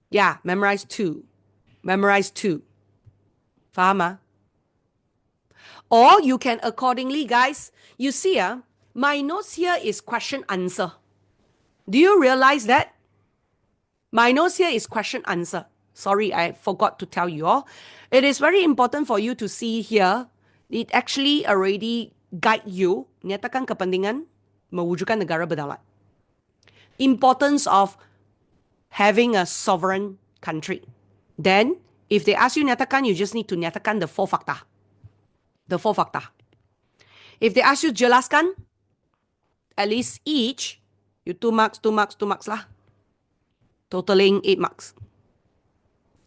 Yeah, memorize 2. Memorize 2. Faham ah? Or you can accordingly, guys, you see, my notes here is question answer. Do you realize that? My notes here is question answer. Sorry, I forgot to tell you all. It is very important for you to see here. It actually already guide you. Nyatakan kepentingan mewujudkan negara berdaulat. Importance of having a sovereign country. Then, if they ask you nyatakan, you just need to nyatakan the 4 fakta. The 4 fakta. If they ask you jelaskan, at least each, you 2 marks, 2 marks, 2 marks lah. Totaling 8 marks.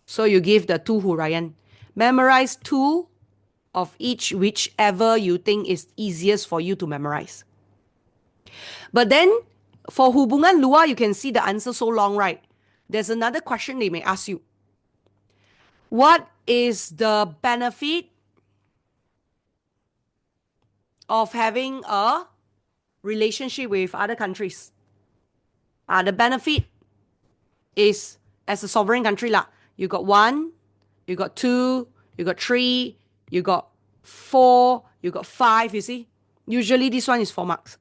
So you give the 2 huraian. Memorize 2 of each, whichever you think is easiest for you to memorize. But then, for hubungan luar, you can see the answer so long, right? There's another question they may ask you. What is the benefit of having a relationship with other countries? The benefit is, as a sovereign country lah, you got 1, you got 2, you got 3, you got 4, you got 5, you see? Usually this one is 4 marks.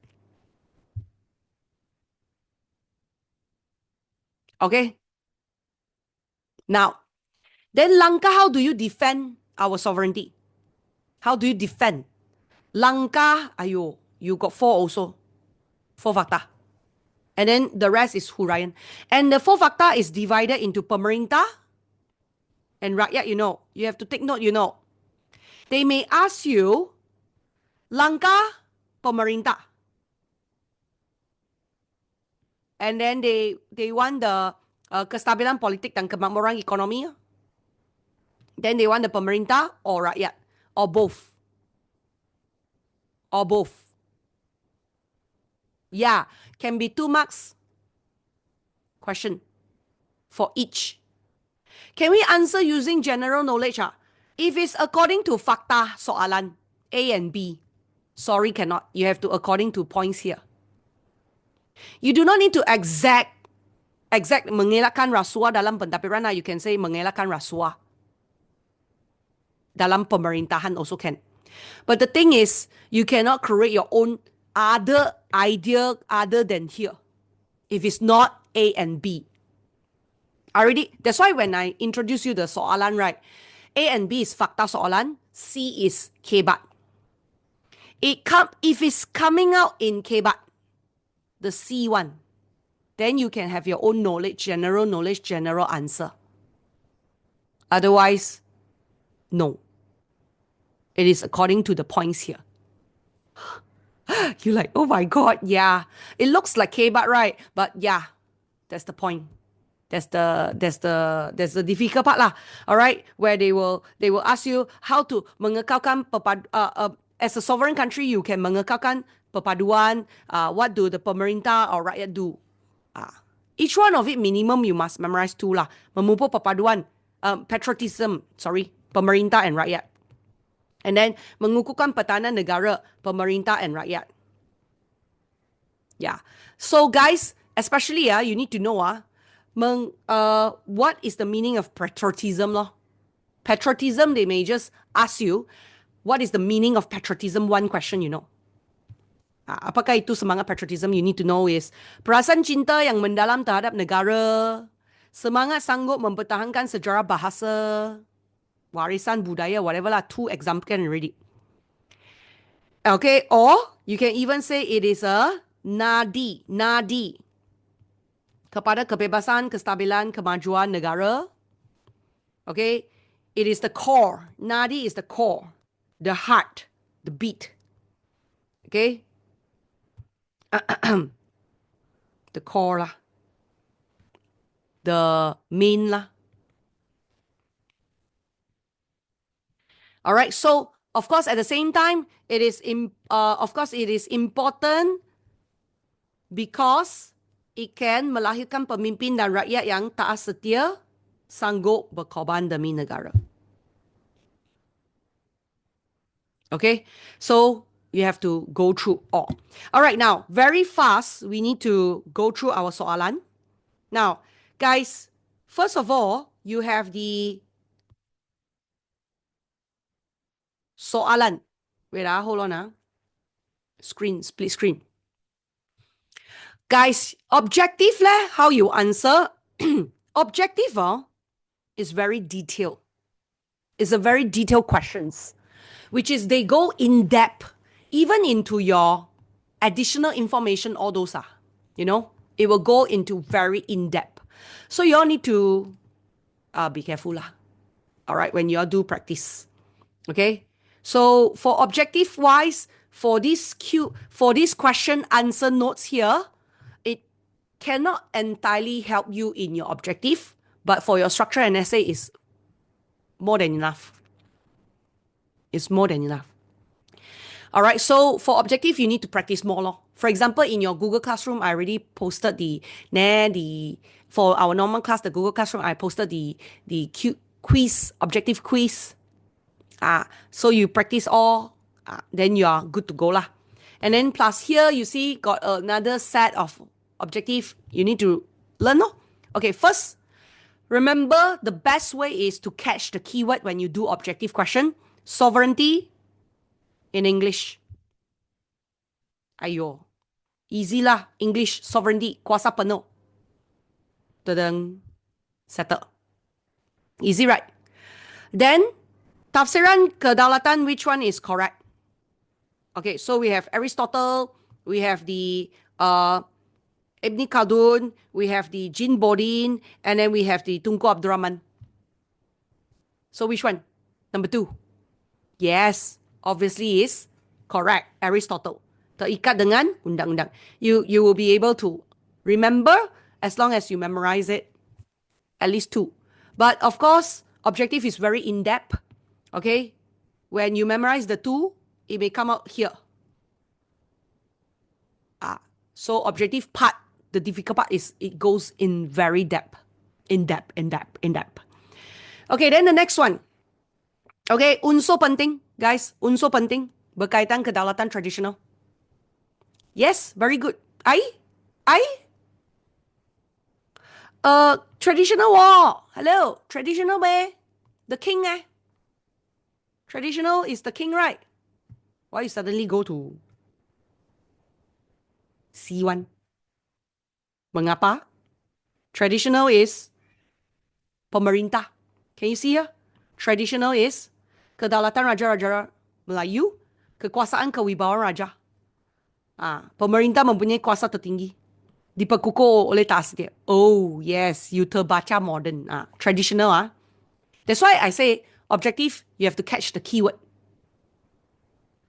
Okay? Now, then langkah, how do you defend our sovereignty? How do you defend? Langkah, ayo, you got 4 also. 4 fakta. And then the rest is huraian. And the 4 fakta is divided into pemerintah and rakyat, You have to take note, They may ask you, langkah pemerintah. And then they want the kestabilan politik dan kemakmuran ekonomi. Then they want the pemerintah or rakyat, or both. Or both. Yeah, can be 2 marks question for each. Can we answer using general knowledge? If it's according to fakta soalan, A and B, sorry, cannot. You have to according to points here. You do not need to exact mengelakkan rasuah dalam pentadbiran. You can say mengelakkan rasuah dalam pemerintahan also can. But the thing is, you cannot create your own other idea other than here. If it's not A and B. That's why when I introduce you the soalan, right? A and B is fakta soalan, C is kebat. If it's coming out in kebat, the C one, then you can have your own knowledge, general answer. Otherwise, no. It is according to the points here. You're like, oh my God, yeah. It looks like kebat, right? But yeah, that's the point. That's the difficult part lah. All right, where they will ask you how to mengekalkan as a sovereign country, you can mengekalkan perpaduan. What do the pemerintah or rakyat do? Each one of it minimum you must memorize 2 lah. Memupuk perpaduan, patriotism, pemerintah and rakyat. And then mengukuhkan pertahanan negara, pemerintah and rakyat. Yeah. So guys, especially you need to know what is the meaning of patriotism loh. Patriotism, they may just ask you, what is the meaning of patriotism? One question, you know. Apakah itu semangat patriotism? You need to know is perasaan cinta yang mendalam terhadap negara, semangat sanggup mempertahankan sejarah bahasa, warisan budaya, whatever lah. 2 example can already. Okay, or you can even say it is a nadi kepada kebebasan, kestabilan, kemajuan negara. Okay, it is the core. Nadi is the core, the heart, the beat. Okay, the core lah, the main lah. All right, so of course at the same time it is important because it can melahirkan pemimpin dan rakyat yang taat setia, sanggup berkorban demi negara. Okay, so you have to go through all. All right, now very fast we need to go through our soalan. Now, guys, first of all, you have the soalan. Wait, hold on. Split screen. Guys, objective how you answer. Objective is very detailed. It's a very detailed questions, which is they go in depth, even into your additional information, all those you know, it will go into very in depth. So you all need to be careful all right, when you all do practice. Okay, so for objective wise, for this question answer notes here, it cannot entirely help you in your objective, but for your structure and essay is more than enough. It's more than enough. All right, so for objective, you need to practice more. For example, in your Google Classroom, I already posted for our normal class, the Google Classroom, I posted the quiz, objective quiz. So you practice all, then you are good to go lah. And then plus here, you see, got another set of objective you need to learn. Okay, first, remember the best way is to catch the keyword when you do objective question. Sovereignty in English. Ayo, easy lah. English, sovereignty, kuasa penuh. Tadang, settle. Easy, right? Then, tafsiran kedaulatan, which one is correct? Okay, so we have Aristotle, we have the Ibn Khaldun, we have the Jin Bodin, and then we have the Tunku Abdul Rahman. So which one? Number 2. Yes, obviously is correct. Aristotle. Terikat dengan undang-undang. You will be able to remember as long as you memorize it. At least 2. But of course, objective is very in-depth. Okay? When you memorize the 2, it may come out here. So objective part, the difficult part is it goes in very depth. In depth. Okay, then the next one. Okay, unsur penting, guys. Unsur penting berkaitan kedaulatan tradisional. Yes, very good. I traditional war. Hello, traditional way. The king Traditional is the king, right? Why you suddenly go to C1? Mengapa? Traditional is pemerintah. Can you see here? Traditional is kedaulatan raja-raja Melayu, kekuasaan kewibawaan raja. Pemerintah mempunyai kuasa tertinggi. Diperkukuh oleh tas dia. Oh, yes, you terbaca modern. Traditional. That's why I say objective, you have to catch the keyword.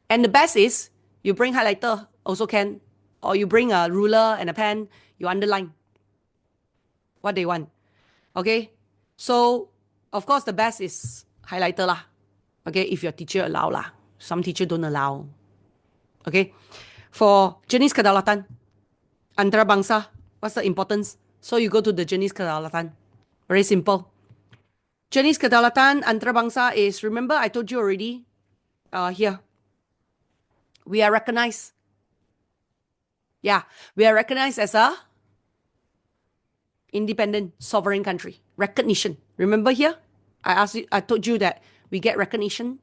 And the best is you bring highlighter also can, or you bring a ruler and a pen, you underline what they want. Okay? So, of course, the best is highlighter lah. Okay, if your teacher allow lah. Some teacher don't allow. Okay? For jenis kedaulatan antarabangsa, what's the importance? So you go to the jenis kedaulatan. Very simple. Jenis kedaulatan antarabangsa is, remember I told you already, here. We are recognized. Yeah, we are recognized as a independent sovereign country. Recognition. Remember here? I told you that we get recognition.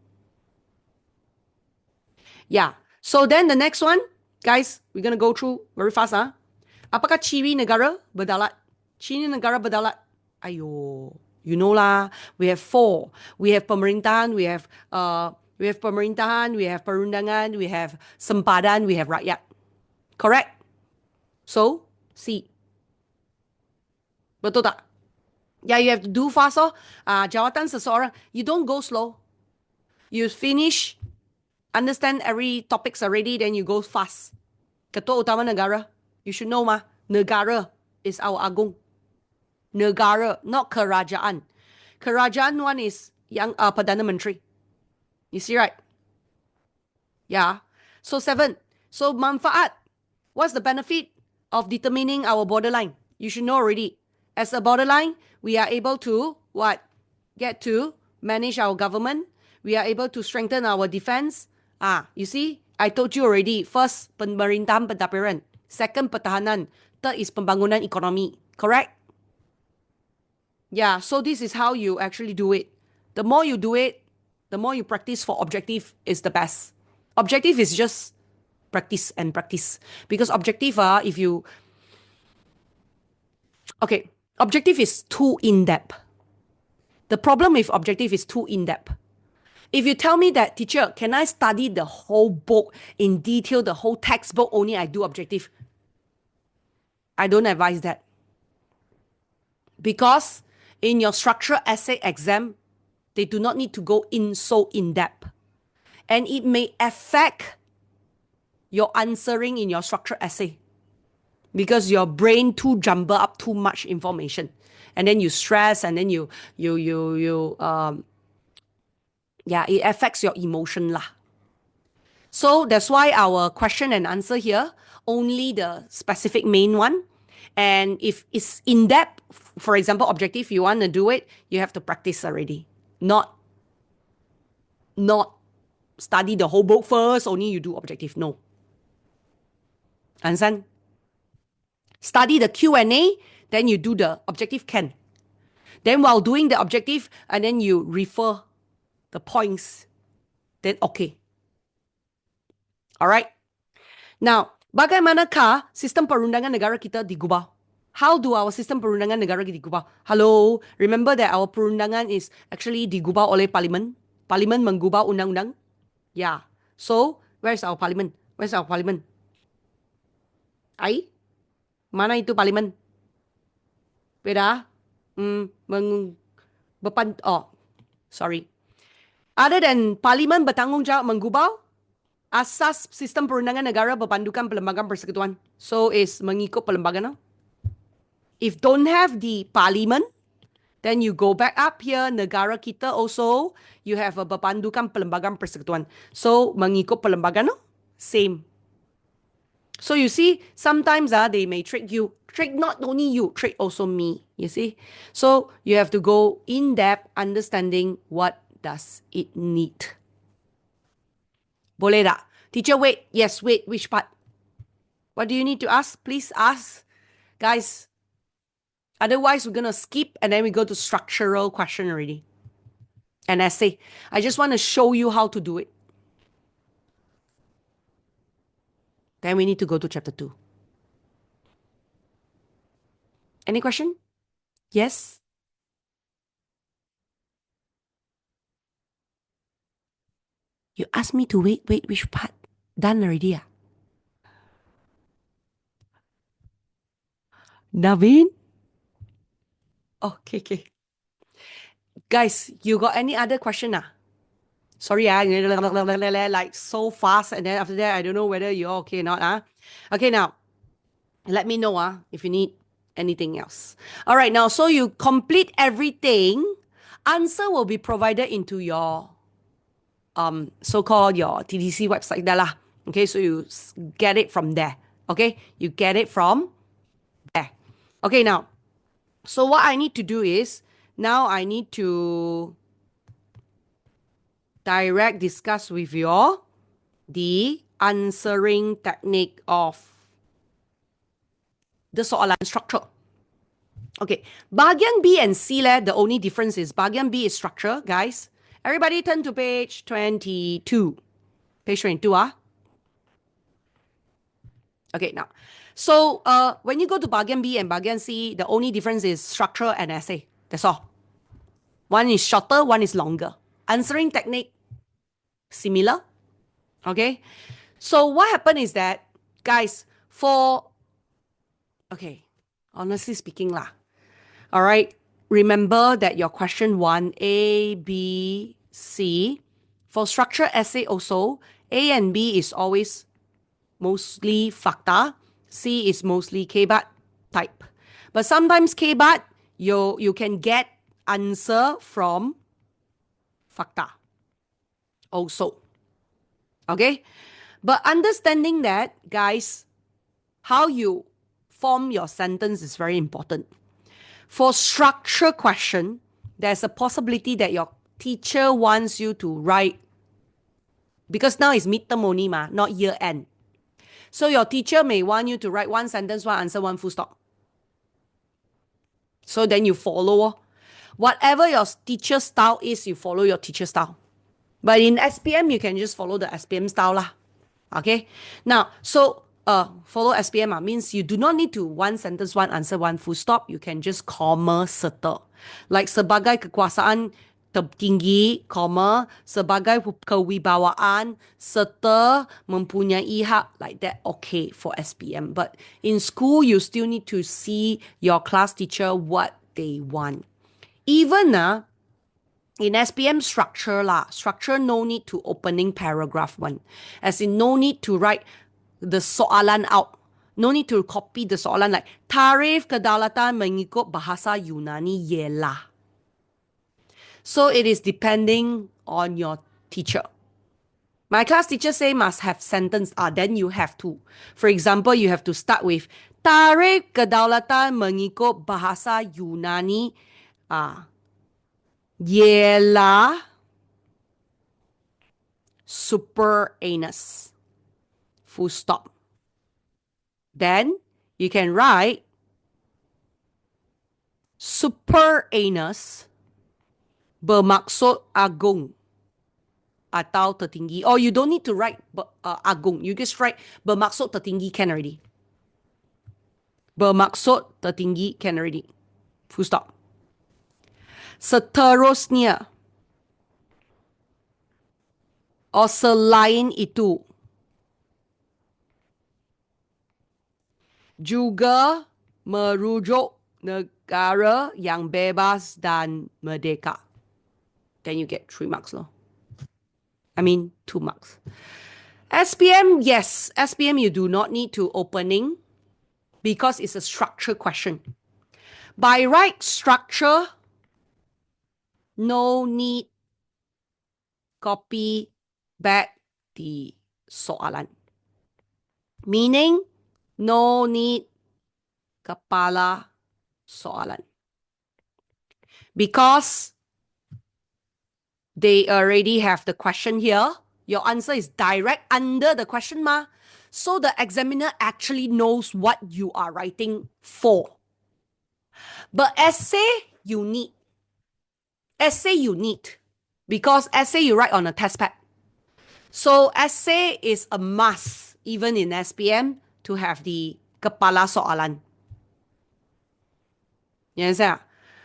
Yeah. So then the next one, guys, we're going to go through very fast. Apakah ciri negara berdaulat? Ciri negara berdaulat. Ayo, you know lah. We have 4. We have pemerintahan, we have pemerintahan, we have perundangan, we have sempadan, we have rakyat. Correct? So, C. Betul tak? Yeah, you have to do fast. Jawatan seseorang. You don't go slow. You finish, understand every topics already, then you go fast. Ketua Utama Negara. You should know negara is our agung. Negara, not kerajaan. Kerajaan one is yang Perdana Menteri. You see, right? Yeah. So 7. So manfaat. What's the benefit of determining our borderline? You should know already. As a borderline, we are able to what? Get to manage our government. We are able to strengthen our defense. You see, I told you already. First, pemerintahan pentadbiran. Second, pertahanan. Third is pembangunan ekonomi. Correct? Yeah, so this is how you actually do it. The more you do it, the more you practice for objective is the best. Objective is just practice and practice. Because objective, objective is too in-depth. The problem with objective is too in-depth. If you tell me that, teacher, can I study the whole book in detail, the whole textbook, only I do objective? I don't advise that. Because in your structural essay exam, they do not need to go in so in-depth. And it may affect your answering in your structural essay. Because your brain too jumble up too much information. And then you stress and then it affects your emotion lah. So that's why our question and answer here, only the specific main one. And if it's in-depth, for example, objective, you want to do it, you have to practice already. Not study the whole book first, only you do objective. No. Understand? Study the Q&A, then you do the objective can. Then while doing the objective, and then you refer the points, then okay. Alright? Now, bagaimanakah sistem perundangan negara kita digubah? How do our sistem perundangan negara kita digubah? Hello, remember that our perundangan is actually digubah oleh parlimen. Parlimen menggubah undang-undang. Yeah. So, where's our parliament? Where's our parliament? Mana itu parlimen? Beda. Other than parlimen bertanggungjawab menggubah asas sistem perundangan negara berpandukan Perlembagaan Persekutuan. So, is mengikut perlembagaan. If don't have the parliament, then you go back up here, negara kita also, you have a berpandukan Perlembagaan Persekutuan. So, mengikut perlembagaan, same. So you see, sometimes they may trick you. Trick not only you, trick also me. You see? So you have to go in depth understanding what does it need. Boleh tak? Teacher, wait. Yes, wait. Which part? What do you need to ask? Please ask. Guys, otherwise we're going to skip and then we go to structural question already. An essay. I just want to show you how to do it. Then we need to go to chapter 2. Any question? Yes? You asked me to wait, which part? Done already, ah? Naveen? Okay, okay. Guys, you got any other question, ah? Sorry, like so fast, and then after that, I don't know whether you're okay or not, ah? Okay, now, let me know, if you need anything else. All right, now, so you complete everything, answer will be provided into your so-called your TDC website there lah. Okay, so you get it from there. Okay, you get it from there. Okay, now, so what I need to do is, now I need to direct discuss with you the answering technique of the soalan structure. Okay, bahagian B and C the only difference is bahagian B is structure, guys. Everybody turn to page 22. Page 22, Okay, now, so when you go to bahagian B and bahagian C, the only difference is structure and essay. That's all. One is shorter, one is longer. Answering technique, similar. Okay, so what happened is that, guys, okay, honestly speaking lah, all right, remember that your question 1, A, B, C, for structure essay also, A and B is always mostly fakta, C is mostly KBAT type. But sometimes KBAT, you can get answer from fakta also. Okay? But understanding that, guys, how you form your sentence is very important. For structure question, there's a possibility that your teacher wants you to write, because now it's midterm only, not year end. So your teacher may want you to write one sentence, one answer, one full stop. So then you follow. Whatever your teacher style is, you follow your teacher style. But in SPM, you can just follow the SPM style lah. Okay? Now, so follow SPM means you do not need to one sentence, one answer, one full stop. You can just comma serta. Like sebagai kekuasaan tertinggi, comma, sebagai kewibawaan, serta mempunyai hak, like that, okay, for SPM. But in school, you still need to see your class teacher what they want. Even in SPM structure no need to opening paragraph one. As in, no need to write the soalan out. No need to copy the soalan like, tarif kedaulatan mengikut bahasa Yunani ialah. So it is depending on your teacher. My class teacher say must have sentence, then you have to. For example, you have to start with, tarif kedaulatan mengikut bahasa Yunani ialah super anus. Full stop. Then you can write super anus bermaksud agung atau tertinggi. Or you don't need to write agung. You just write bermaksud tertinggi can already. Bermaksud tertinggi can already. Full stop. Seterusnya or selain itu juga merujuk negara yang bebas dan merdeka. Then you get 3 marks loh. I mean 2 marks. SPM, yes. SPM you do not need to opening because it's a structure question. By right structure, no need copy back the soalan. Meaning, No need kepala soalan. Because they already have the question here. Your answer is direct under the question ma. So the examiner actually knows what you are writing for. But essay, you need. Essay, you need. Because essay, you write on a test pad. So essay is a must, even in SPM, to have the kepala soalan. You understand?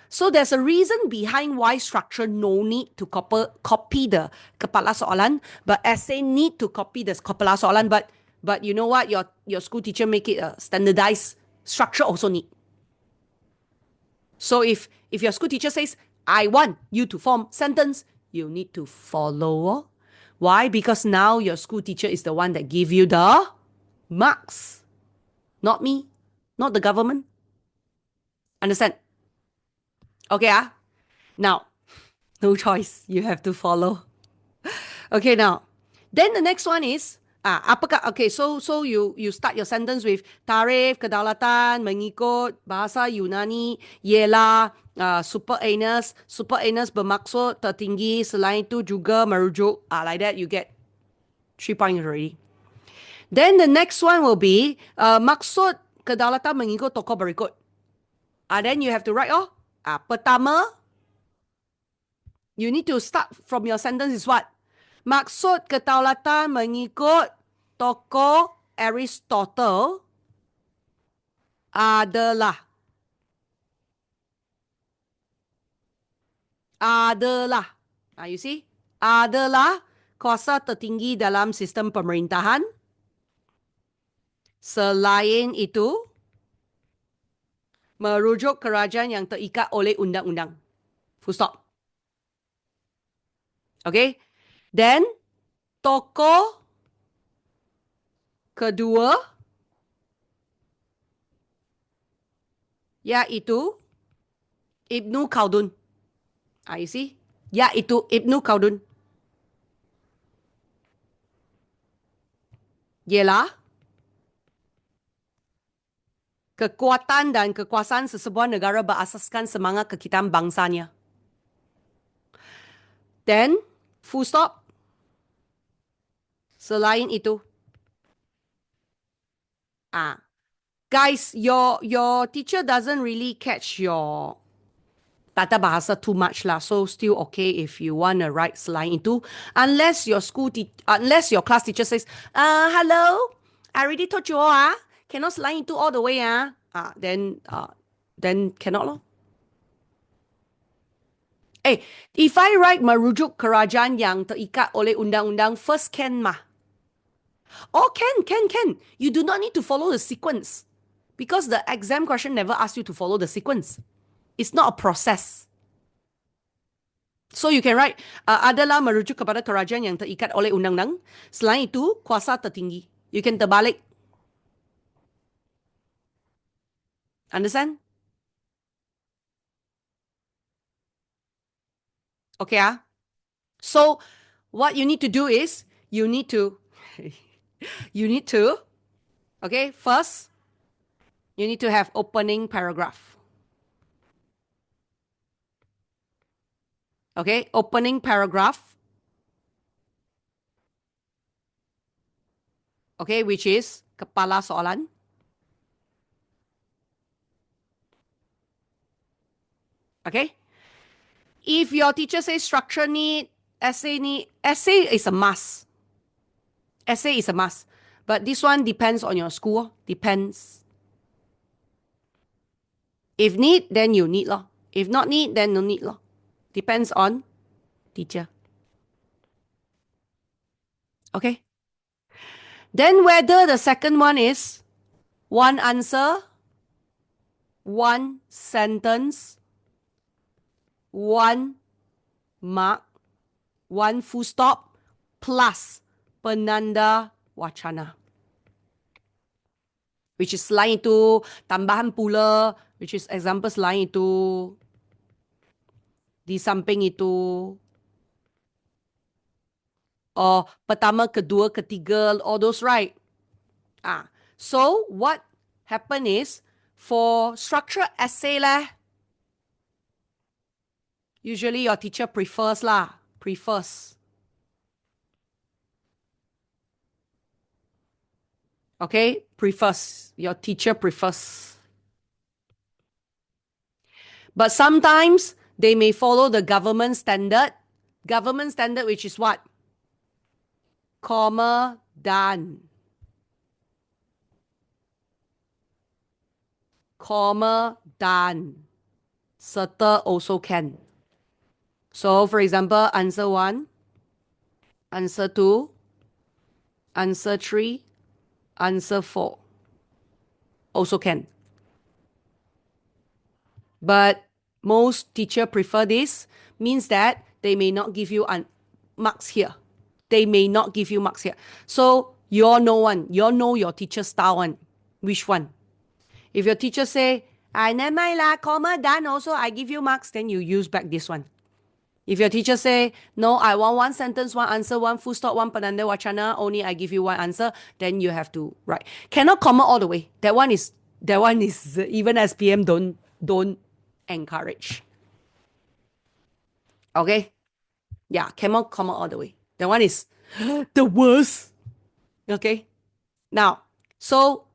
So there's a reason behind why structure no need to copy the kepala soalan, but essay need to copy the kepala soalan. But you know what? Your school teacher make it a standardized structure also need. So if your school teacher says, I want you to form sentence, you need to follow. Why? Because now your school teacher is the one that give you the marks. Not me. Not the government. Understand? Okay, Now, no choice. You have to follow. Okay, now. Then the next one is apakah okay, so you start your sentence with tarif kedaulatan mengikut bahasa Yunani ialah super anus bermaksud tertinggi, selain itu juga merujuk like that you get 3 points already. Then the next one will be maksud kedaulatan mengikut tokoh berikut. Then you have to write pertama, you need to start from your sentence is what? Maksud kedaulatan mengikut tokoh Aristotle adalah you see? Adalah kuasa tertinggi dalam sistem pemerintahan. Selain itu, merujuk kerajaan yang terikat oleh undang-undang. Full stop. Okay? Then, tokoh kedua yaitu Ibnu Khaldun. You see? Yaitu Ibnu Khaldun. Ialah kekuatan dan kekuasaan sesebuah negara berasaskan semangat kekitaan bangsanya. Then, full stop. Selain itu. Guys, your teacher doesn't really catch your tata bahasa too much lah. So still okay if you want to write selain itu. Unless your unless your class teacher says, hello, I already told you all, cannot selain itu all the way, then cannot lor. If I write merujuk kerajaan yang terikat oleh undang-undang, first can mah. Can. You do not need to follow the sequence. Because the exam question never asks you to follow the sequence. It's not a process. So you can write, adalah merujuk kepada kerajaan yang terikat oleh undang-undang. Selain itu, kuasa tertinggi. You can terbalik. Understand? Okay, So, what you need to do is, you need to, okay, first, you need to have opening paragraph. Okay, opening paragraph. Okay, which is kepala soalan. Okay. If your teacher says structure need, essay is a must. Essay is a must. But this one depends on your school. Depends. If need, then you need lor. If not need, then no need lor. Depends on teacher. Okay. Then whether the second one is one answer, one sentence, one mark, one full stop, plus penanda wacana. Which is selain itu, tambahan pula, which is example selain itu, di samping itu, or pertama, kedua, ketiga, all those, right? So what happen is for structured essay leh, usually your teacher prefers lah. Prefers. Okay? Prefers. Your teacher prefers. But sometimes they may follow the government standard. Government standard, which is what? Comma done. Comma done. Settle also can. So, for example, answer 1, answer 2, answer 3, answer 4. Also can. But most teacher prefer this, means that they may not give you marks here. They may not give you marks here. So you all know one. You all know your teacher style one. Which one? If your teacher say, I never mind lah, comma done also, I give you marks, then you use back this one. If your teacher say, no, I want one sentence, one answer, one full stop, one penanda wacana, only I give you one answer, then you have to write. Cannot comma all the way. That one is even SPM don't encourage. Okay? Yeah, cannot comma all the way. That one is the worst. Okay? Now, so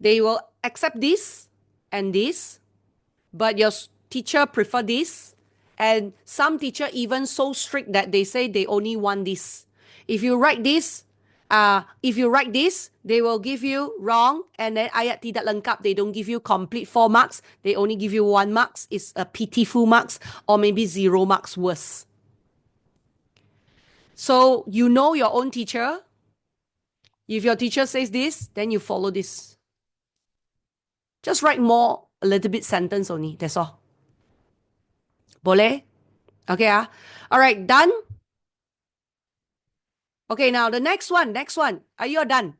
they will accept this and this, but your teacher prefer this, and some teacher even so strict that they say they only want this. If you write this, they will give you wrong, and then ayat tidak lengkap, they don't give you complete 4 marks, they only give you 1 marks. It's a pitiful marks, or maybe 0 marks worse. So you know your own teacher. If your teacher says this, then you follow this. Just write more, a little bit sentence only. That's all. Boleh? Okay, ah. All right, done? Okay, now the next one. Are you all done?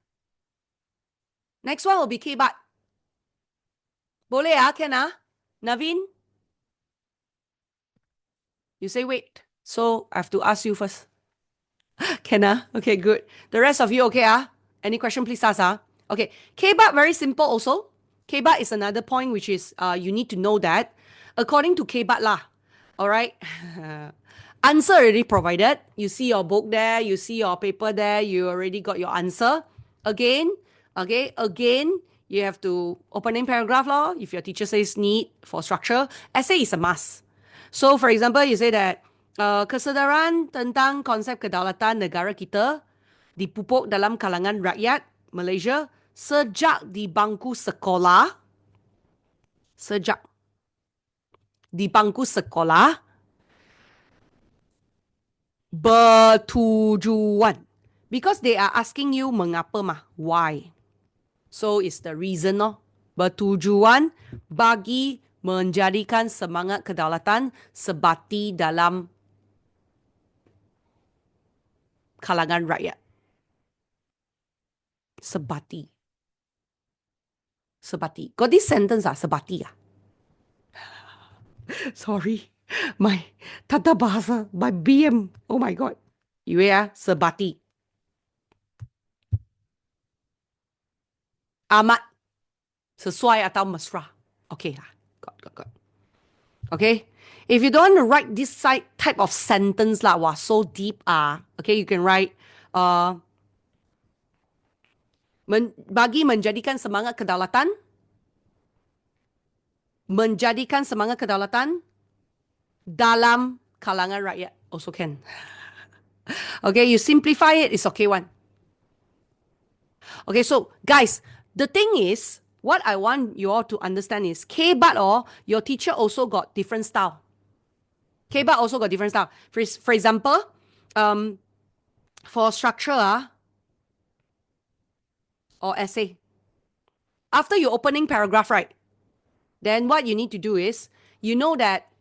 Next one will be K-Bat. Boleh ah, can ah? Naveen? You say wait. So I have to ask you first. Can ah? Okay, good. The rest of you okay ah? Any question, please ask ah. Okay, K-Bat, very simple also. K-Bat is another point which is you need to know that according to K-Bat lah. All right. Answer already provided. You see your book there, you see your paper there, you already got your answer. Again, you have to opening paragraph law. If your teacher says need for structure, essay is a must. So for example, you say that kesedaran tentang konsep kedaulatan negara kita dipupuk dalam kalangan rakyat Malaysia sejak di bangku sekolah. Sejak di bangku sekolah bertujuan. Because they are asking you mengapa mah, why. So it's the reason no. Bertujuan bagi menjadikan semangat kedaulatan sebati dalam kalangan rakyat. Sebati. Got this sentence sebati Sorry. My tata bahasa, my BM. Oh my God. You sebati. Amat. Sesuai atau mesra. Okay lah. Got. Okay. If you don't want to write this type of sentence lah, wow, so deep okay, you can write bagi menjadikan semangat kedaulatan dalam kalangan rakyat also can. Okay, you simplify it, it's okay one. Okay, so guys, the thing is, what I want you all to understand is K-Bat your teacher also got different style. K-Bat also got different style. For example, for structure or essay, after your opening paragraph, right, then what you need to do is, you know that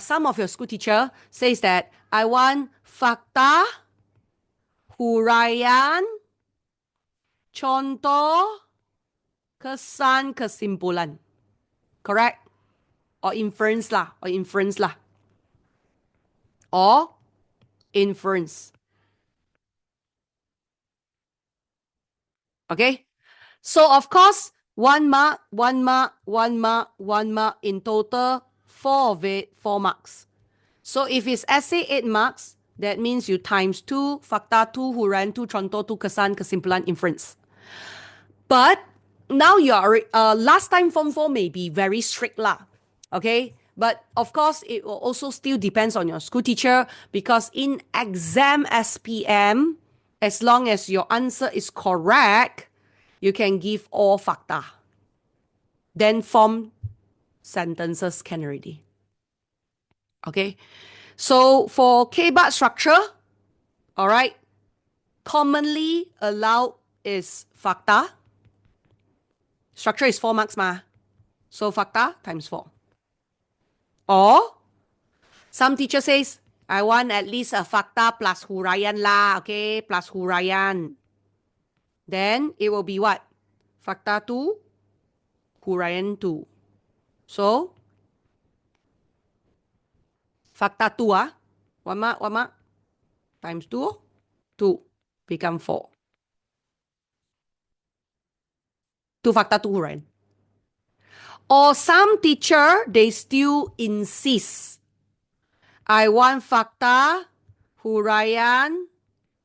some of your school teacher says that I want fakta, huraian, contoh, kesan, kesimpulan. Correct? Or inference lah. Or inference. Okay? So of course, 1 mark, 1 mark, 1 mark, 1 mark. In total, 4 of it, 4 marks. So if it's essay 8 marks, that means you times 2, fakta 2, huraian 2, contoh 2, kesan, kesimpulan, inference. But now you're last time form 4 may be very strict lah. Okay? But of course, it will also still depends on your school teacher, because in exam SPM, as long as your answer is correct, you can give all fakta. Then form sentences can already. Okay? So for K-bar structure, all right, commonly allowed is fakta. Structure is 4 marks ma. So fakta times 4. Or some teacher says, I want at least a fakta plus huraian lah, okay, plus huraian. Then it will be what? Fakta 2, huraian 2. So, fakta 2 1 mark, 1 mark, times 2, 2, become 4. 2 fakta, 2 huraian. Or some teacher, they still insist, I want fakta, huraian,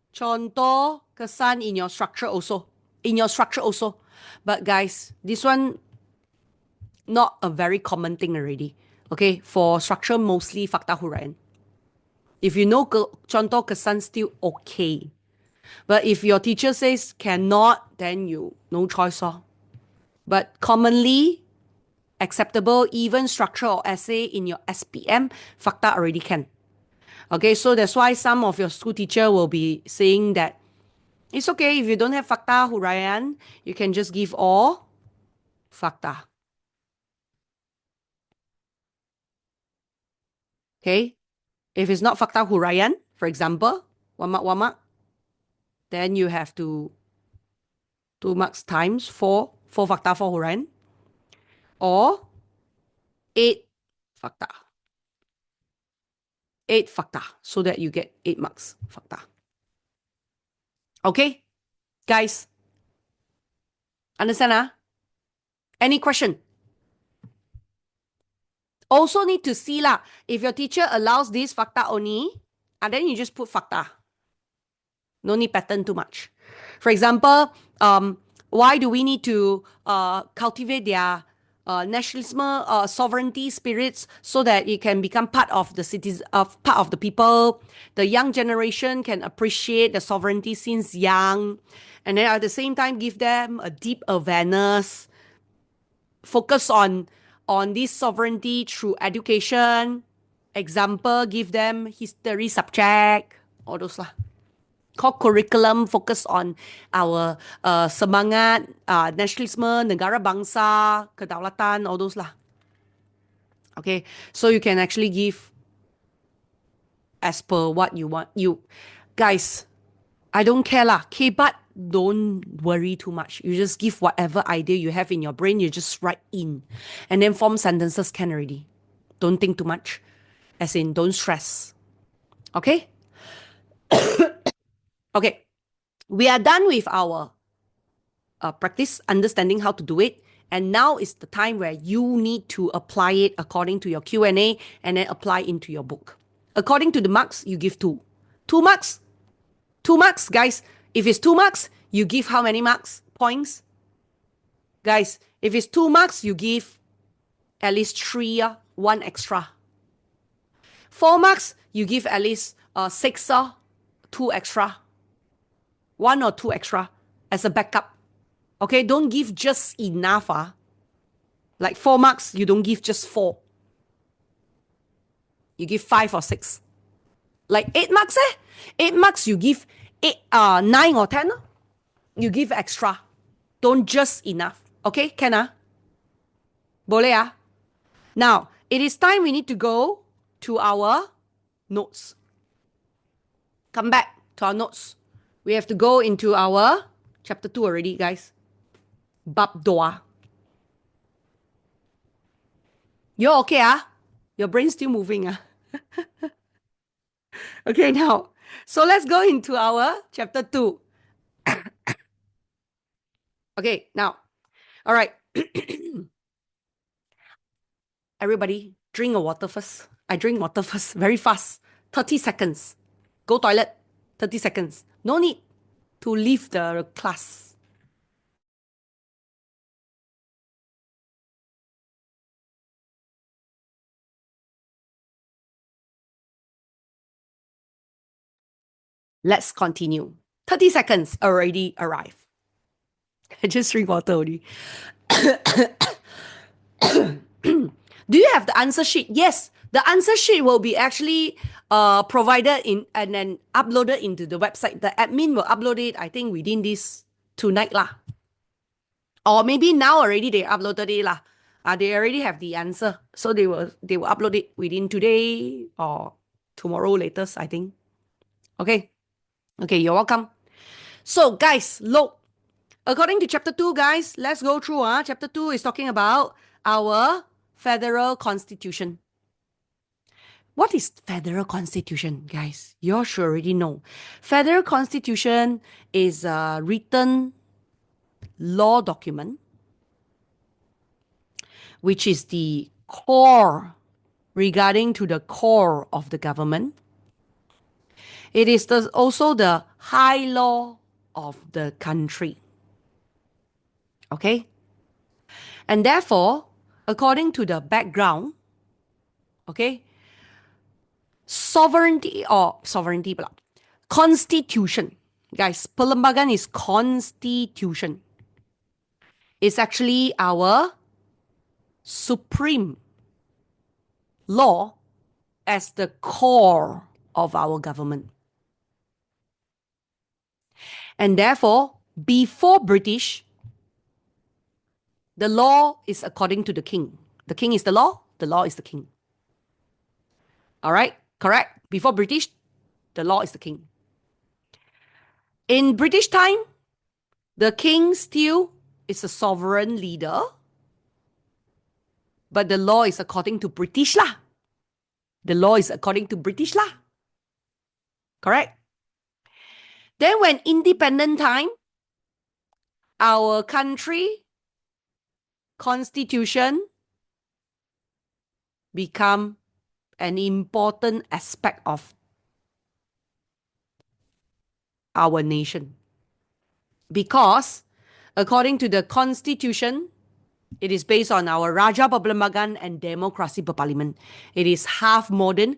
contoh, kesan in your structure also. In your structure also. But guys, this one, not a very common thing already. Okay, for structure, mostly fakta huraian. If you know contoh, kesan, still okay. But if your teacher says cannot, then you no choice. But commonly acceptable, even structure or essay in your SPM, fakta already can. Okay, so that's why some of your school teacher will be saying that it's okay if you don't have fakta huraian, you can just give all fakta. Okay, if it's not fakta huraian, for example, 1 mark, 1 mark, then you have to 2 marks times 4 fakta, 4 huraian, or 8 fakta. 8 fakta, so that you get 8 marks fakta. Okay, guys, understand? Any question? Also need to see lah, if your teacher allows this fakta only, then you just put fakta. No need pattern too much. For example, why do we need to cultivate their nationalism, sovereignty spirits, so that it can become part of the citizens, part of the people. The young generation can appreciate the sovereignty since young, and then at the same time give them a deep awareness. Focus on this sovereignty through education. Example, give them history subject, all those lah. Core curriculum focus on our semangat, nasionalisme, negara bangsa, kedaulatan, all those lah. Okay, so you can actually give as per what you want. You guys, I don't care lah. Okay, but don't worry too much. You just give whatever idea you have in your brain, you just write in. And then form sentences can already. Don't think too much. As in, don't stress. Okay? Okay. We are done with our practice, understanding how to do it. And now is the time where you need to apply it according to your Q&A and then apply into your book. According to the marks, you give 2. 2 marks? 2 marks, guys. If it's 2 marks, you give how many marks? Points? Guys, if it's 2 marks, you give at least 3, 1 extra. 4 marks, you give at least 6, 2 extra. 1 or 2 extra as a backup. Okay, don't give just enough. Like 4 marks, you don't give just 4. You give 5 or 6. Like 8 marks, 8 marks, you give 9 or 10. You give extra. Don't just enough. Okay, can Boleh Now, it is time we need to go to our notes. Come back to our notes. We have to go into our chapter 2 already, guys. Bab doa. You're okay, Your brain's still moving, Okay, now, so let's go into our chapter 2. Okay, now, all right. Everybody, drink a water first. I drink water first, very fast. 30 seconds. Go toilet, 30 seconds. No need to leave the class. Let's continue. 30 seconds already arrived. I just drink water only. Do you have the answer sheet? Yes, the answer sheet will be actually provided in and then uploaded into the website. The admin will upload it, I think, within this tonight lah. Or maybe now already they uploaded it lah. They already have the answer. So they will upload it within today or tomorrow latest, I think. Okay. Okay, you're welcome. So guys, look. According to chapter 2, guys, let's go through. Chapter 2 is talking about our federal constitution. What is federal constitution, guys? You all should already know. Federal constitution is a written law document, which is the core regarding to the core of the government. It is also the high law of the country. Okay? And therefore, according to the background, okay, constitution. Guys, Pelembagan is constitution. It's actually our supreme law as the core of our government. And therefore, before British, the law is according to the king. The king is the law is the king. All right, correct? Before British, the law is the king. In British time, the king still is a sovereign leader, but the law is according to British lah. The law is according to British lah. Correct? Then when independent time, our country constitution become an important aspect of our nation. Because according to the constitution, it is based on our Raja Berpelembagan and Democracy Berparlimen. It is half modern,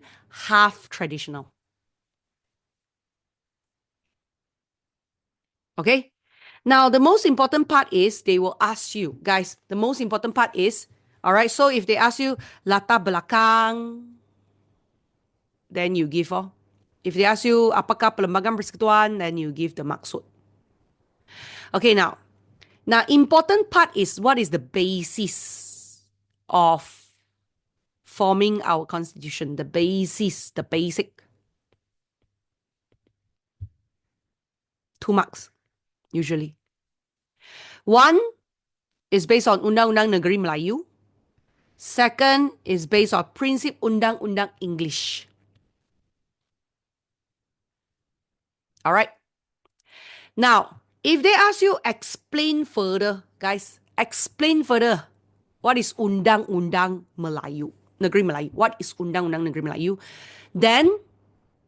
half traditional. Okay? Now, the most important part is they will ask you, guys, the most important part is, all right, so if they ask you latar belakang, then you give. If they ask you apakah Pelembagan Persekutuan, then you give the maksud. Okay, now important part is what is the basis of forming our constitution, the basis, the basic. 2 marks, usually. 1 is based on Undang-Undang Negeri Melayu. 2nd is based on Prinsip Undang-Undang English. All right. Now, if they ask you explain further, guys, explain further. What is Undang-Undang Melayu? Negeri Melayu. What is Undang-Undang Negeri Melayu? Then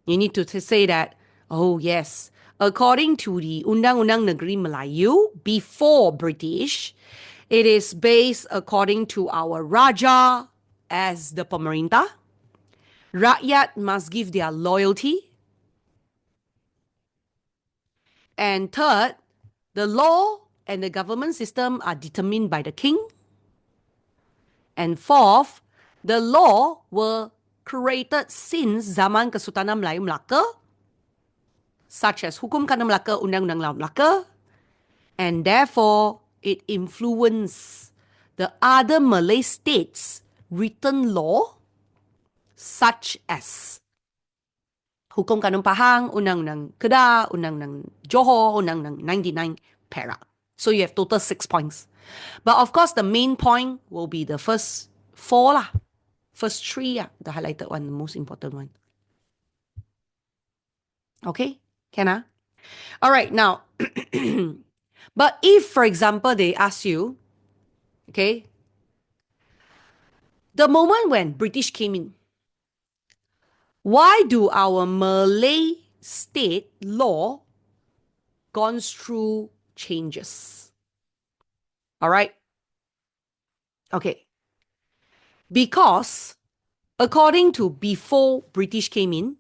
you need to say that, oh yes, according to the Undang-Undang Negeri Melayu, before British, it is based according to our Raja as the pemerintah. Rakyat must give their loyalty. And third, the law and the government system are determined by the king. And fourth, the law were created since zaman Kesultanan Melayu Melaka, such as Hukum Khana Melaka, Undang-Undang Laut Melaka, and therefore it influenced the other Malay states' written law, such as Hukum Kanun Pahang, Undang-Undang Kedah, Undang-Undang Johor, Undang-Undang 99 Perak. So you have total 6 points. But of course, the main point will be the first 4 lah. First 3, the highlighted one, the most important one. Okay? Can? All right, now, but if, for example, they ask you, Okay? The moment when British came in, why do our Malay state law gone through changes? All right? Okay. Because according to before British came in,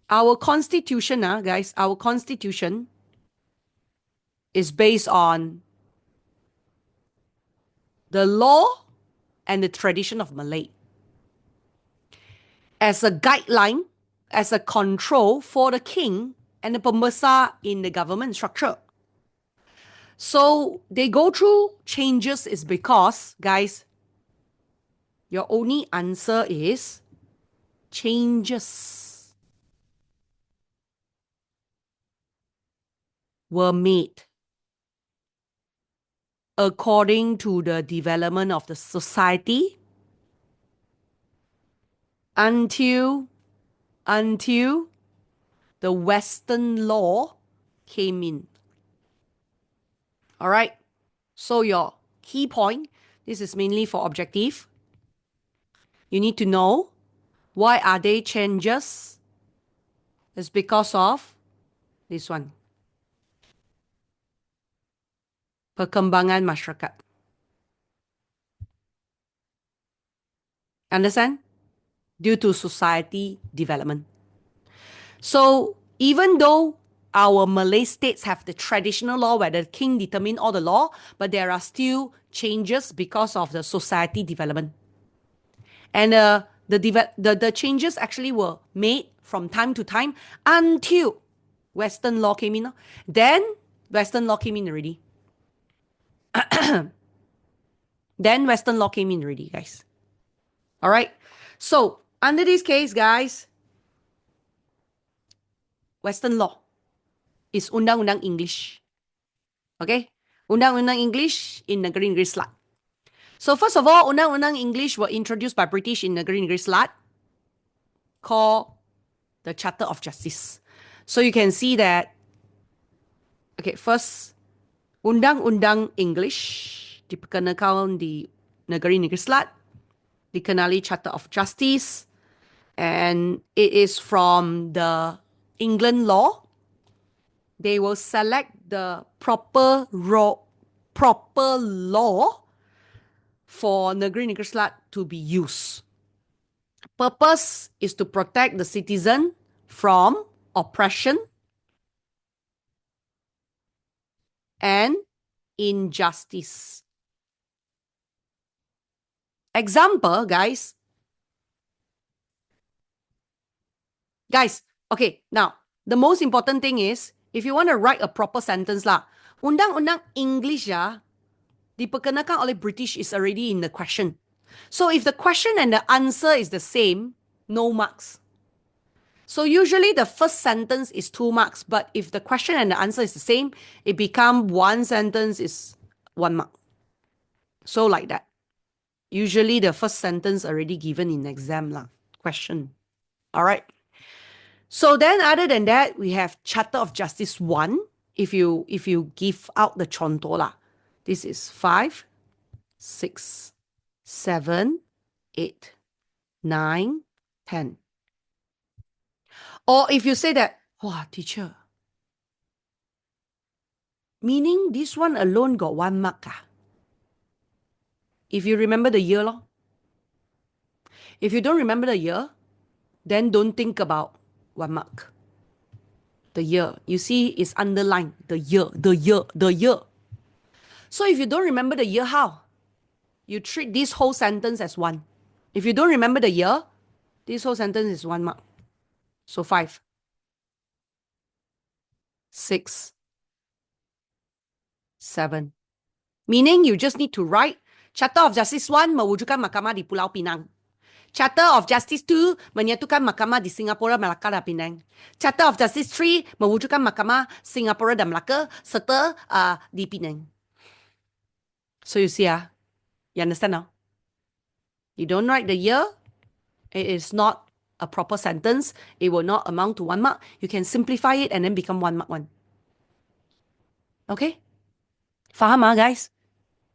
our constitution, guys, our constitution is based on the law and the tradition of Malay as a guideline, as a control for the king and the pembesar in the government structure. So they go through changes is because, guys, your only answer is changes were made according to the development of the society until the Western law came in. All right. So your key point, this is mainly for objective. You need to know why are they changes? It's because of this one. Perkembangan masyarakat. Understand? Due to society development. So even though our Malay states have the traditional law where the king determine all the law, but there are still changes because of the society development. And the changes actually were made from time to time until Western law came in. Then Western law came in already. Then Western law came in already, guys. All right. So under this case, guys, Western law is Undang-Undang English. Okay? Undang-Undang English in Negeri Negeri Selat. So first of all, Undang-Undang English were introduced by British in Negeri Negeri Selat, called the Charter of Justice. So you can see that, okay, first, Undang-Undang English diperkenalkan di Negeri Negeri Selat, dikenali Charter of Justice, and it is from the England law. They will select the proper law for Negeri Negeri Selat to be used. Purpose is to protect the citizen from oppression and injustice. Example, guys. Guys, okay, now, the most important thing is, if you want to write a proper sentence lah, Undang-Undang English diperkenalkan oleh British is already in the question. So if the question and the answer is the same, no marks. So usually the first sentence is 2 marks, but if the question and the answer is the same, it becomes one sentence is 1 mark. So like that. Usually the first sentence already given in exam lah, question. All right. So then other than that, we have Charter of Justice 1. If you give out the contoh lah, this is 5, 6, 7, 8, 9, 10. Or if you say that, wow, teacher, meaning this one alone got 1 mark If you remember the year lor. If you don't remember the year, then don't think about 1 mark. The year. You see, it's underlined. The year. So if you don't remember the year, how? You treat this whole sentence as 1. If you don't remember the year, this whole sentence is 1 mark. So 5, 6, 7. Meaning you just need to write Charter of Justice 1 mewujudkan mahkamah di Pulau Pinang. Charter of Justice 2 menyatukan mahkamah di Singapura, Melaka dan Penang. Charter of Justice 3 mewujudkan mahkamah Singapura dan Melaka serta di Penang. So you see, you understand now? You don't write the year, it is not a proper sentence. It will not amount to 1 mark. You can simplify it and then become 1 mark 1. Okay? Faham guys?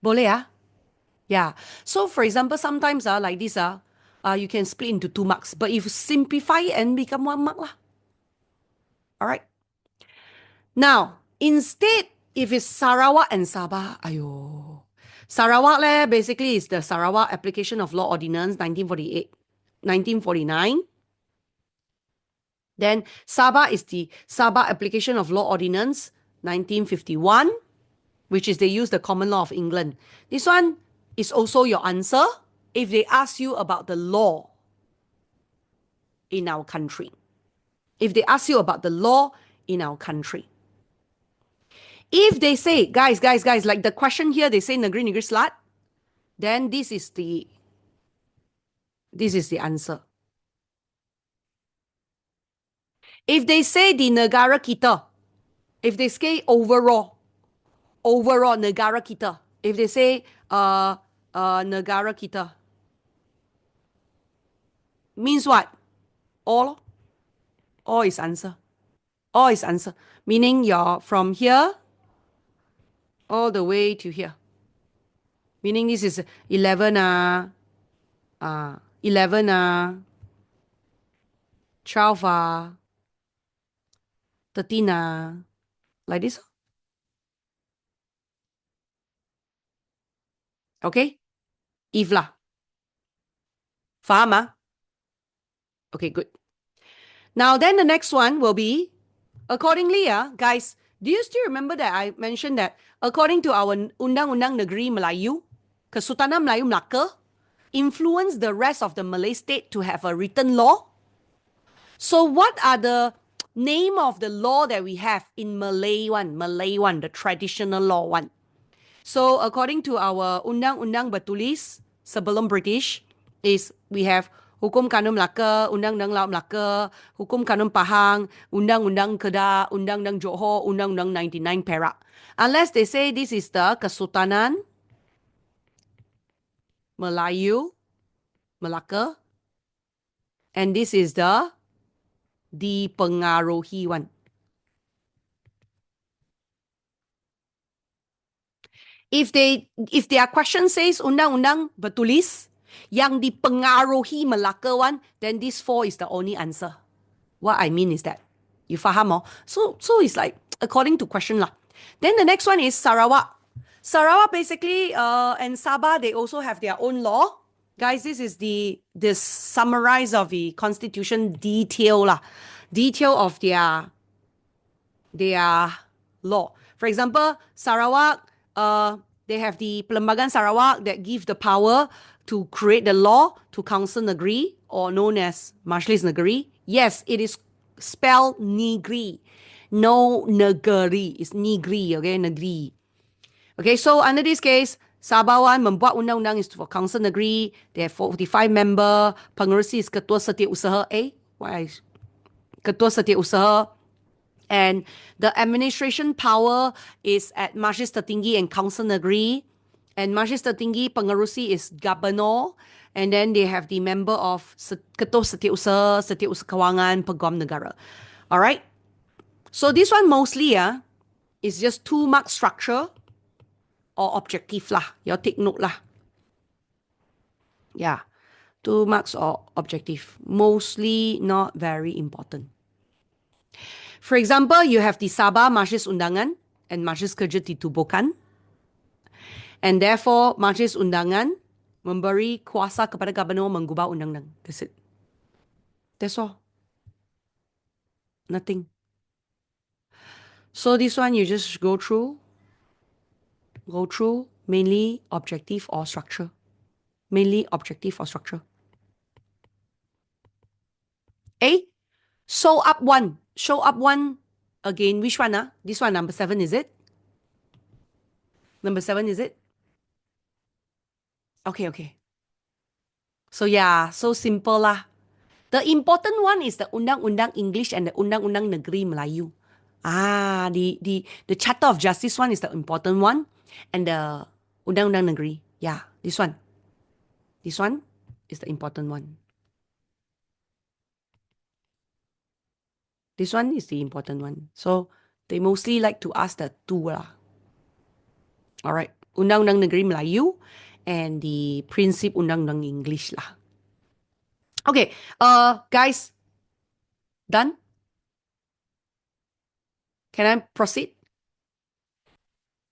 Boleh Yeah. So for example, sometimes like this you can split into 2 marks. But if you simplify it and become 1 mark lah. All right. Now, instead, if it's Sarawak and Sabah, ayo. Sarawak basically is the Sarawak Application of Law Ordinance 1948, 1949. Then Sabah is the Sabah Application of Law Ordinance 1951, which is they use the common law of England. This one is also your answer if they ask you about the law in our country. If they ask you about the law in our country. If they say, guys, like the question here, they say negeri negeri slat, then this is the answer. If they say di negara kita, if they say overall negara kita, if they say negara kita, means what? All is answer. All is answer. Meaning you're from here all the way to here. Meaning this is 11 11 12 13 like this. Okay? If lah. Faham Okay, good. Now then the next one will be, accordingly guys, do you still remember that I mentioned that according to our Undang-Undang Negeri Melayu, Kesultanan Melayu Melaka influenced the rest of the Malay state to have a written law? So what are the name of the law that we have in Malay one, the traditional law one? So according to our Undang-Undang Bertulis sebelum British is we have Hukum Kanun Melaka, Undang-Undang Laut Melaka, Hukum Kanun Pahang, Undang-Undang Kedah, Undang-Undang Johor, Undang-Undang 99 Perak. Unless they say this is the Kesultanan Melayu Melaka and this is the dipengaruhi one. If their question says Undang-Undang Bertulis yang dipengaruhi Melaka one, then this 4 is the only answer. What I mean is that you faham So it's like according to question lah. Then the next one is Sarawak. Sarawak basically and Sabah, they also have their own law. Guys, this is this summarize of the constitution detail lah. Detail of their law. For example, Sarawak, they have the Pelembagaan Sarawak that give the power to create the law to Council Negeri, or known as Majlis Negeri. Yes, it is spelled Negeri. No Negeri. It's Negeri, okay? Negeri. Okay, so under this case, Sabah one membuat undang-undang is for Council Negeri. They have 45 member. Pengerusi is Ketua Setiausaha. Why? Ketua Setiausaha. And the administration power is at Majlis Tertinggi and Council Negeri. And Majlis Tertinggi pengerusi is governor. And then they have the member of Ketua Setiausaha, Setiausaha Kewangan, Peguam Negara. All right. So this one mostly is just 2-mark structure or objective lah. You take note lah. Yeah. 2 marks or objective. Mostly not very important. For example, you have the Sabah Majlis Undangan and Majlis Kerja ditubuhkan. And therefore, Majlis Undangan memberi kuasa kepada Gubernur mengubah undang-undang. That's it. That's all. Nothing. So this one you just go through. Mainly objective or structure. Mainly objective or structure. Show up one. Show up one. Again, which one? This one, number 7, is it? Number 7, is it? Okay. So yeah, so simple lah. The important one is the Undang-Undang English and the Undang-Undang Negeri Melayu. The Charter of Justice one is the important one. And the Undang-Undang Negeri. Yeah, this one. This one is the important one. This one is the important one. So they mostly like to ask the 2 lah. Alright. Undang-Undang Negeri Melayu and the Prinsip Undang-Undang English lah. Okay, guys, done? Can I proceed?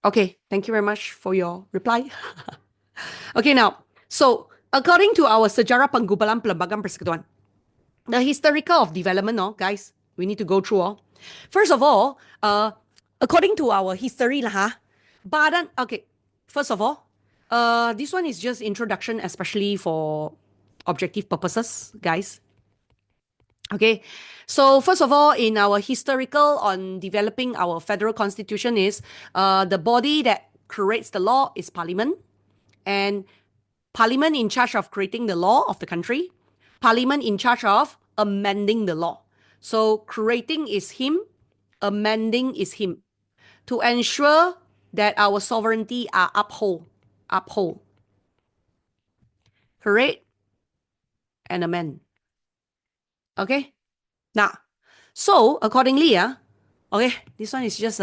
Okay, thank you very much for your reply. Okay, now, so according to our Sejarah Penggubalan Pelembagaan Persekutuan, the historical of development, guys, we need to go through. First of all, according to our history, Badan, okay, first of all, this one is just introduction, especially for objective purposes, guys. Okay, so first of all, in our historical on developing our federal constitution is the body that creates the law is parliament, and parliament in charge of creating the law of the country, parliament in charge of amending the law. So creating is him, amending is him, to ensure that our sovereignty are uphold, create and amend. Okay, now, so accordingly, okay, this one is just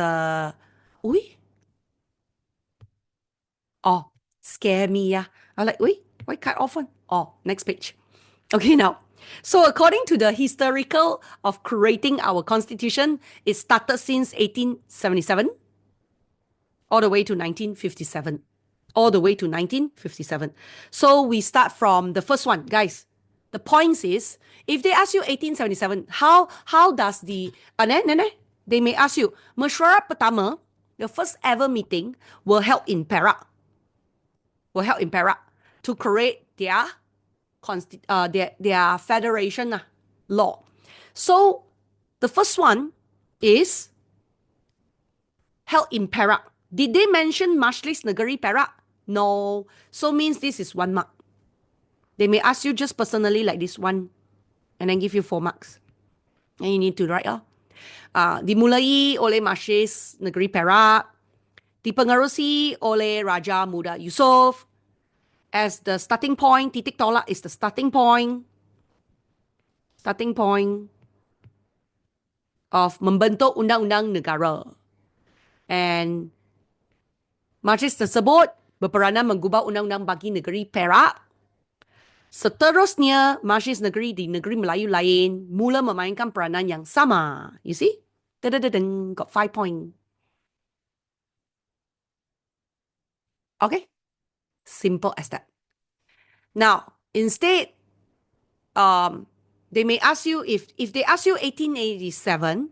scare me, I'm like, why cut off one? Next page. Okay, now, so according to the historical of creating our constitution, it started since 1877, all the way to 1957. So we start from the first one, guys. The points is, if they ask you 1877, how does the, they may ask you, mesyuarat pertama, the first ever meeting, were held in Perak. To create their federation law. So the first one is held in Perak. Did they mention Majlis Negeri Perak? No. So means this is 1 mark. They may ask you just personally like this one, and then give you 4 marks. And you need to write. Dimulai oleh Majlis Negeri Perak, dipengaruhi oleh Raja Muda Yusof. As the starting point, titik tolak is the starting point of membentuk undang-undang negara. And majlis tersebut berperanan mengubah undang-undang bagi negeri Perak. Seterusnya, majlis negeri di negeri Melayu lain mula memainkan peranan yang sama. You see? Got 5 points. Okay? Simple as that. Now, instead, they may ask you, if they ask you 1877,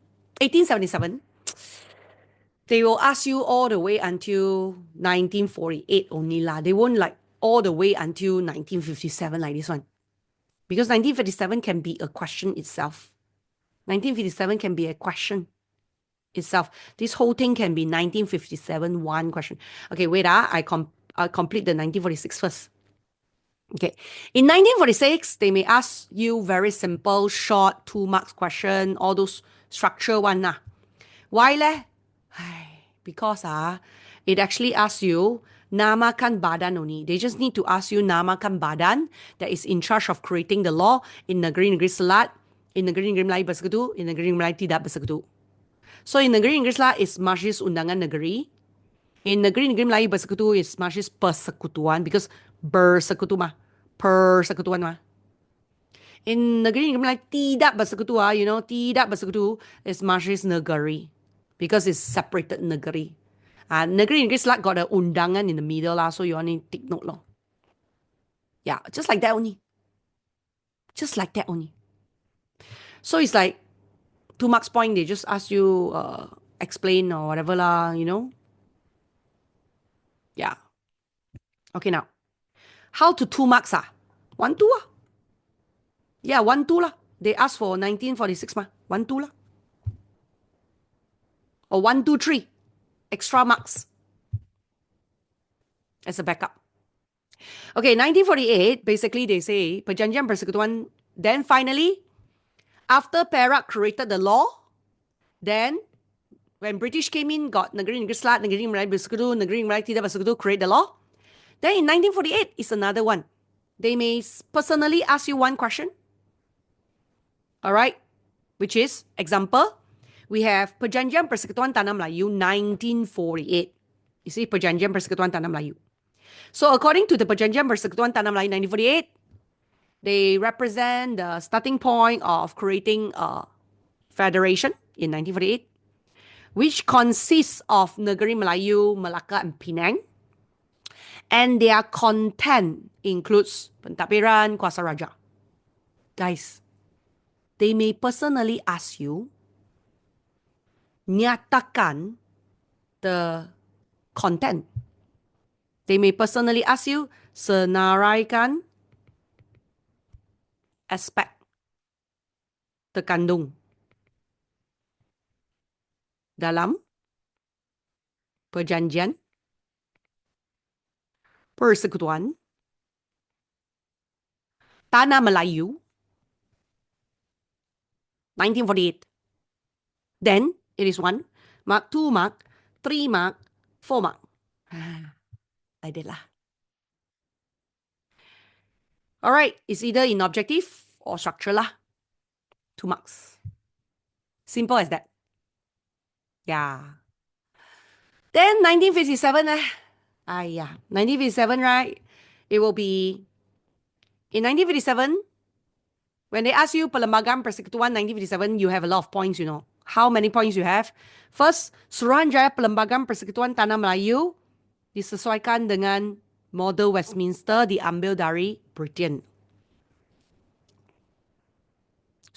they will ask you all the way until 1948 only lah. They won't like all the way until 1957 like this one. Because 1957 can be a question itself. 1957 can be a question itself. This whole thing can be 1957 one question. Okay, wait, I'll complete the 1946 first. Okay, in 1946, they may ask you very simple, short, 2 marks question, all those structure one. Why leh? Because it actually asks you, namakan badan only. They just need to ask you namakan badan that is in charge of creating the law in negeri-negeri Selat, in negeri-negeri Melayu Bersekutu, in negeri Melayu Tidak Bersekutu. So in negeri-negeri Selat is Majlis Undangan Negeri. In negeri-negeri Melayu Bersekutu is Majlis Persekutuan, because bersekutu persekutuan mah. In negeri-negeri Melayu Tidak Bersekutu, Tidak Bersekutu is Majlis Negeri, because it's separated negeri. Negeri-negeri Selat got an undangan in the middle lah, so you only take note lor. Yeah, just like that only. So it's like 2 marks point, they just ask you explain or whatever lah, Yeah. Okay, now. How to 2 marks 1, 2 Yeah, 1, 2 lah. They ask for 1946 1, 2 lah. Or 1, 2, 3. Extra marks. As a backup. Okay, 1948, basically they say, Perjanjian Persekutuan, then finally, after Perak created the law, then when British came in, got negeri-negeri Selat, negeri Melayu Bersekutu, negeri Melayu Tidak Bersekutu, create the law. Then in 1948 is another one. They may personally ask you one question. Alright? Which is, example, we have Perjanjian Persekutuan Tanah Melayu 1948. You see, Perjanjian Persekutuan Tanah Melayu. So according to the Perjanjian Persekutuan Tanah Melayu 1948, they represent the starting point of creating a federation in 1948, which consists of Negeri Melayu, Melaka, and Penang. And their content includes pentadbiran, kuasa raja. Guys, they may personally ask you, nyatakan the content. They may personally ask you, senaraikan aspek terkandung dalam perjanjian persekutuan Tanah Melayu 1948. Then it is 1 mark, 2 mark, 3 mark, 4 mark. Like that lah. Alright, it's either in objective or structure lah. 2 marks. Simple as that. Yeah. Then 1957 1957, right? It will be in 1957. When they ask you Pelembagaan Persekutuan 1957, you have a lot of points, you know. How many points you have? First, Suruhanjaya Pelembagaan Persekutuan Tanah Melayu disesuaikan dengan model Westminster diambil dari Britain.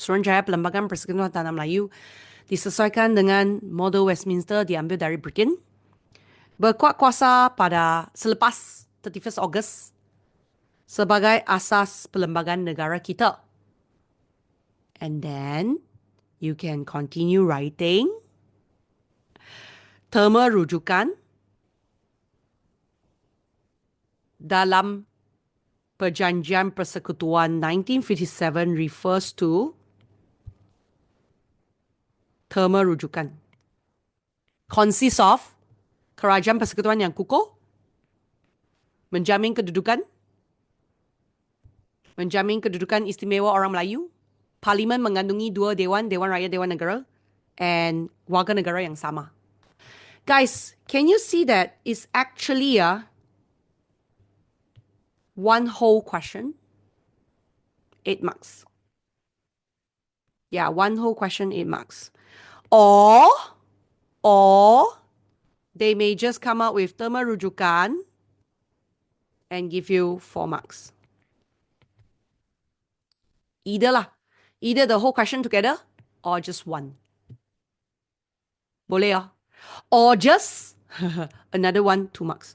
Suruhanjaya Pelembagaan Persekutuan Tanah Melayu disesuaikan dengan model Westminster diambil dari Britain. Berkuat kuasa pada selepas 31st August sebagai asas perlembagaan negara kita. And then you can continue writing terma rujukan dalam Perjanjian Persekutuan 1957 refers to terma rujukan. Consists of kerajaan persekutuan yang kukuh, menjamin kedudukan istimewa orang Melayu, Parlimen mengandungi 2 dewan, Dewan Rakyat, Dewan Negara, and warga negara yang sama. Guys, can you see that it's actually one whole question? 8 marks. Yeah, one whole question, 8 marks. Or they may just come up with terma rujukan and give you 4 marks. Either the whole question together or just one. Boleh or just another one, 2 marks.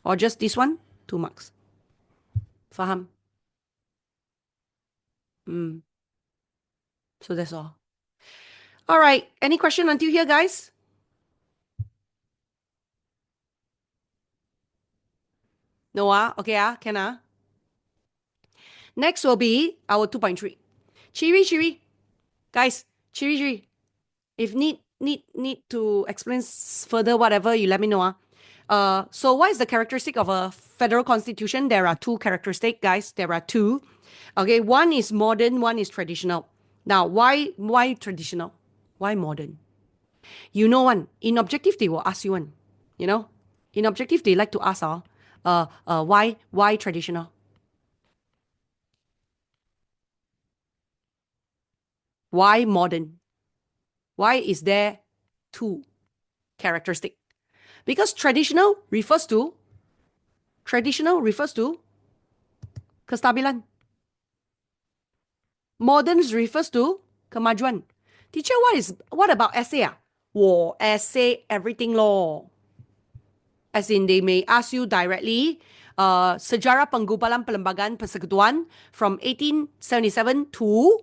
Or just this one, 2 marks. Faham? So that's all. All right. Any question until here, guys? No? Okay, can? Next will be our 2.3. Chiri. Guys, chiri. If need to explain further whatever, you let me know. So what is the characteristic of a federal constitution? There are 2 characteristics, guys. There are 2. Okay, one is modern, one is traditional. Now, why traditional? Why modern? You know one. In objective, they will ask you one. You know? In objective, they like to ask why traditional? Why modern? Why is there 2 characteristic? Because traditional refers to kestabilan. Modern refers to kemajuan. Teacher, what about essay? Essay everything law. As in, they may ask you directly, sejarah penggubalan Pelembagaan Persekutuan from 1877 to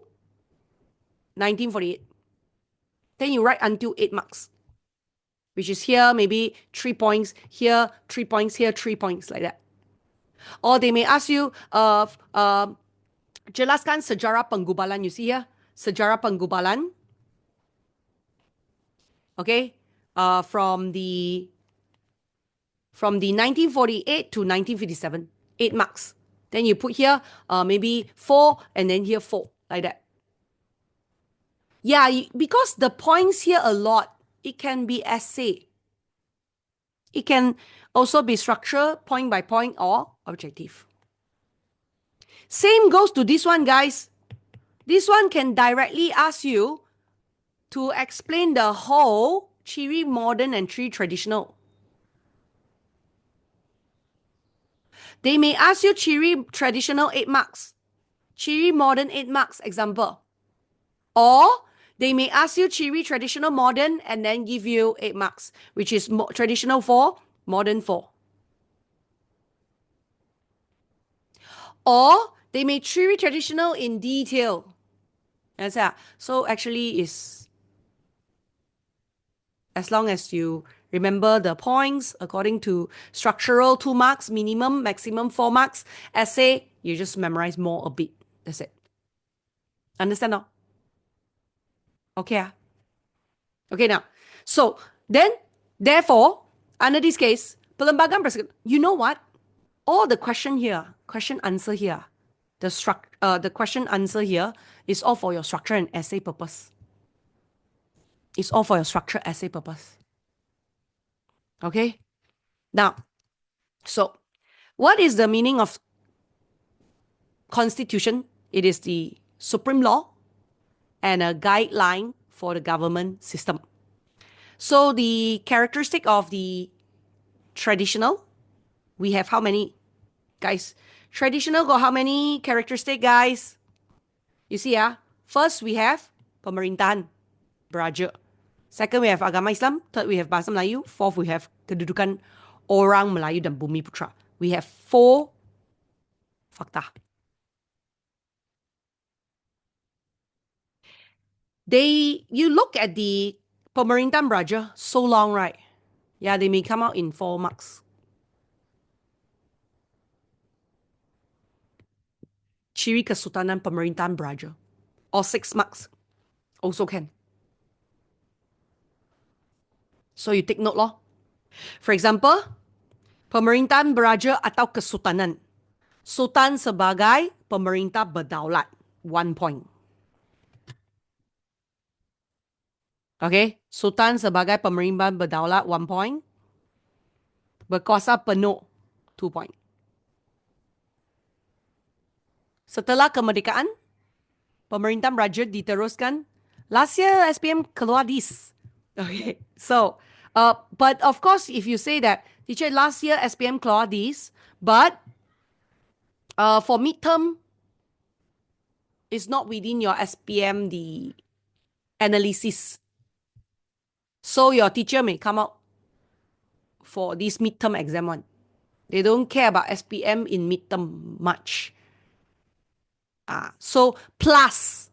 1948. Then you write until 8 marks. Which is here, maybe 3 points, here 3 points, here 3 points, like that. Or they may ask you, jelaskan sejarah penggubalan. You see here, sejarah penggubalan. Okay, from the 1948 to 1957, 8 marks. Then you put here, maybe 4, and then here 4, like that. Yeah, because the points here a lot, it can be essay. It can also be structure, point by point, or objective. Same goes to this one, guys. This one can directly ask you to explain the whole Chiri modern and Chiri traditional. They may ask you Chiri traditional 8 marks, Chiri modern 8 marks, example. Or they may ask you Chiri traditional modern and then give you 8 marks, which is traditional 4, modern 4. Or they may Chiri traditional in detail. So actually is as long as you remember the points according to structural 2 marks, minimum, maximum 4 marks. Essay, you just memorize more a bit. That's it. Understand now? Okay. Okay now. So then, therefore, under this case, pelembagaan persekutuan, you know what? All the question answer here, the question answer here is all for your structure and essay purpose. It's all for your structure essay purpose. Okay? Now, so what is the meaning of constitution? It is the supreme law and a guideline for the government system. So the characteristic of the traditional, we have how many, guys? Traditional got how many characteristic, guys? You see, first we have pemerintahan beraja. Second, we have agama Islam. Third, we have bahasa Melayu. Fourth, we have kedudukan orang Melayu dan bumi putra. We have 4 fakta. You look at the pemerintahan beraja, so long, right? Yeah, they may come out in 4 marks. Ciri Kesultanan Pemerintahan Beraja. Or 6 marks. Also can. So you take note lor. For example, Pemerintahan Beraja atau Kesultanan. Sultan sebagai pemerintah berdaulat. 1 point. Okay. Sultan sebagai pemerintah berdaulat. 1 point. Berkuasa penuh. 2 point. Setelah kemerdekaan, pemerintahan beraja diteruskan. Last year, SPM keluar this. Okay. So, but of course, if you say that, teacher, last year SPM keluar this, but for midterm, it's not within your SPM, the analysis. So your teacher may come out for this midterm exam one. They don't care about SPM in midterm much. So plus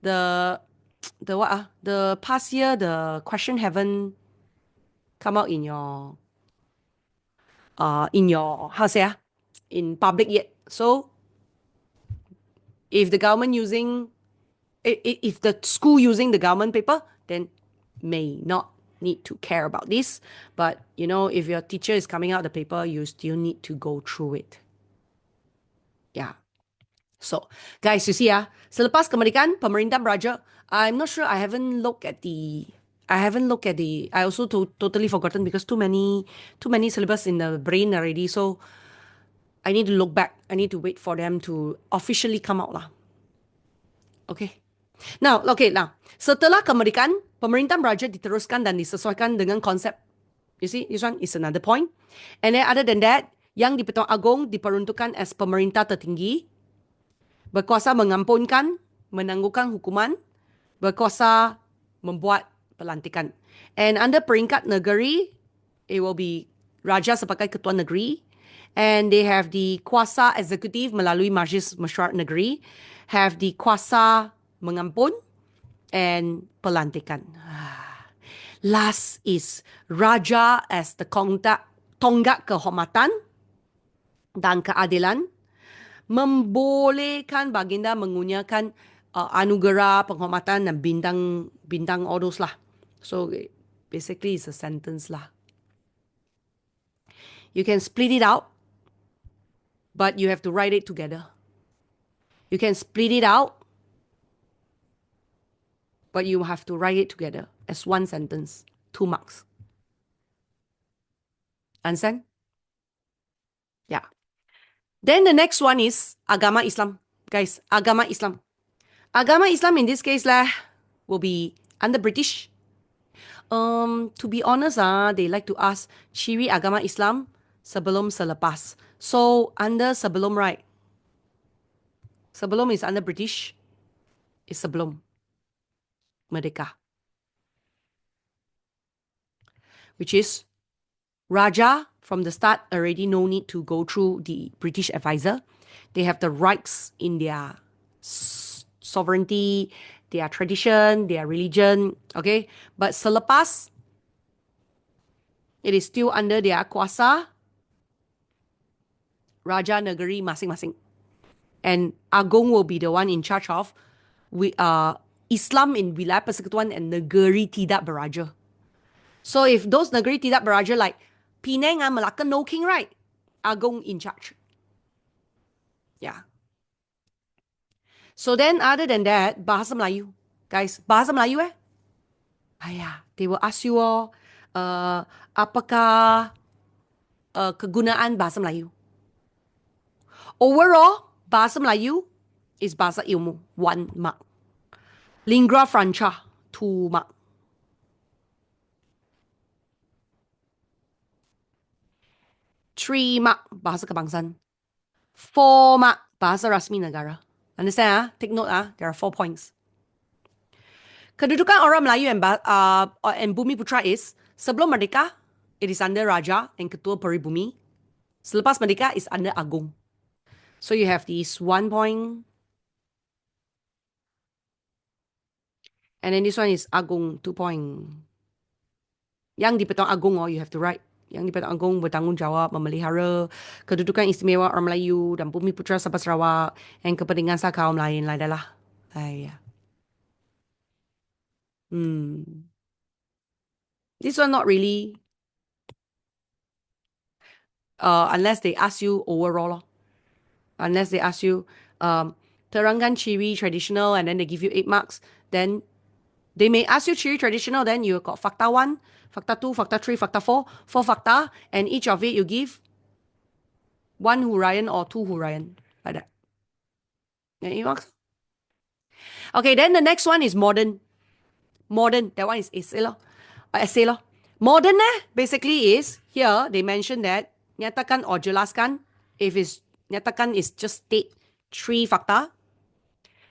the what? The past year, the question haven't come out in your how to say in public yet. So if the government using, if the school using the government paper, then may not need to care about this. But if your teacher is coming out the paper, you still need to go through it. Yeah. So guys, you see selepas kemerdekaan pemerintahan beraja, I'm not sure, I also totally forgotten because too many syllabus in the brain already. So I need to look back. I need to wait for them to officially come out lah. Okay. Now, setelah kemerdekaan, pemerintahan beraja diteruskan dan disesuaikan dengan konsep. You see, this one is another point. And then other than that, Yang di-Pertuan Agong diperuntukkan as pemerintah tertinggi, berkuasa mengampunkan, menangguhkan hukuman, berkuasa membuat pelantikan. And under peringkat negeri, it will be Raja sebagai Ketua Negeri. And they have the kuasa eksekutif melalui Majlis Mesyuarat Negeri, have the kuasa mengampun and pelantikan. Last is Raja as the tonggak kehormatan dan keadilan, membolehkan baginda menggunakan anugerah, penghormatan dan bintang all those lah. So basically it's a sentence lah. You can split it out, but you have to write it together. You can split it out, but you have to write it together as one sentence, 2 marks. Understand? Yeah. Then the next one is Agama Islam. Guys, Agama Islam. Agama Islam in this case will be under British. To be honest, they like to ask ciri agama Islam sebelum selepas. So under sebelum, right? Sebelum is under British. Is sebelum merdeka, which is Raja from the start already no need to go through the British advisor. They have the rights in their sovereignty, their tradition, their religion. Okay, but selepas, it is still under their kuasa Raja negeri masing-masing. And Agong will be the one in charge of Islam in wilayah persekutuan and negeri tidak beraja. So if those negeri tidak beraja like Penang, Malacca, no king, right? Agong in charge. Yeah. So then other than that, bahasa Melayu. Guys, bahasa Melayu they will ask you apakah kegunaan bahasa Melayu. Overall, bahasa Melayu is bahasa ilmu, 1 mark. Lingua franca, 2 mark. Three mark, bahasa kebangsaan. 4 mark, bahasa rasmi negara. Understand? Take note, there are 4 points. Kedudukan orang Melayu and Bumi Putra is sebelum merdeka, it is under Raja and Ketua Peribumi. Selepas merdeka is under Agong. So you have these 1 point. And then this one is Agong, 2 point. Yang di-Petang Agong, you have to write. Yang di-Petang Agong bertanggungjawab memelihara kedudukan istimewa orang Melayu dan Bumi Putra Sabah Sarawak dan kepentingan sah kaum lain lah. This one not really, unless they ask you overall. Unless they ask you terangkan ciri traditional and then they give you 8 marks, then they may ask you ciri traditional, then you got fakta 1, fakta 2, fakta 3, fakta 4, 4 fakta, and each of it you give 1 huraian or 2 huraian, like that. And 8 marks. Okay, then the next one is modern. Modern, that one is essay lor. Modern basically is, here they mention that nyatakan or jelaskan. If it's nyatakan is just state 3 fakta.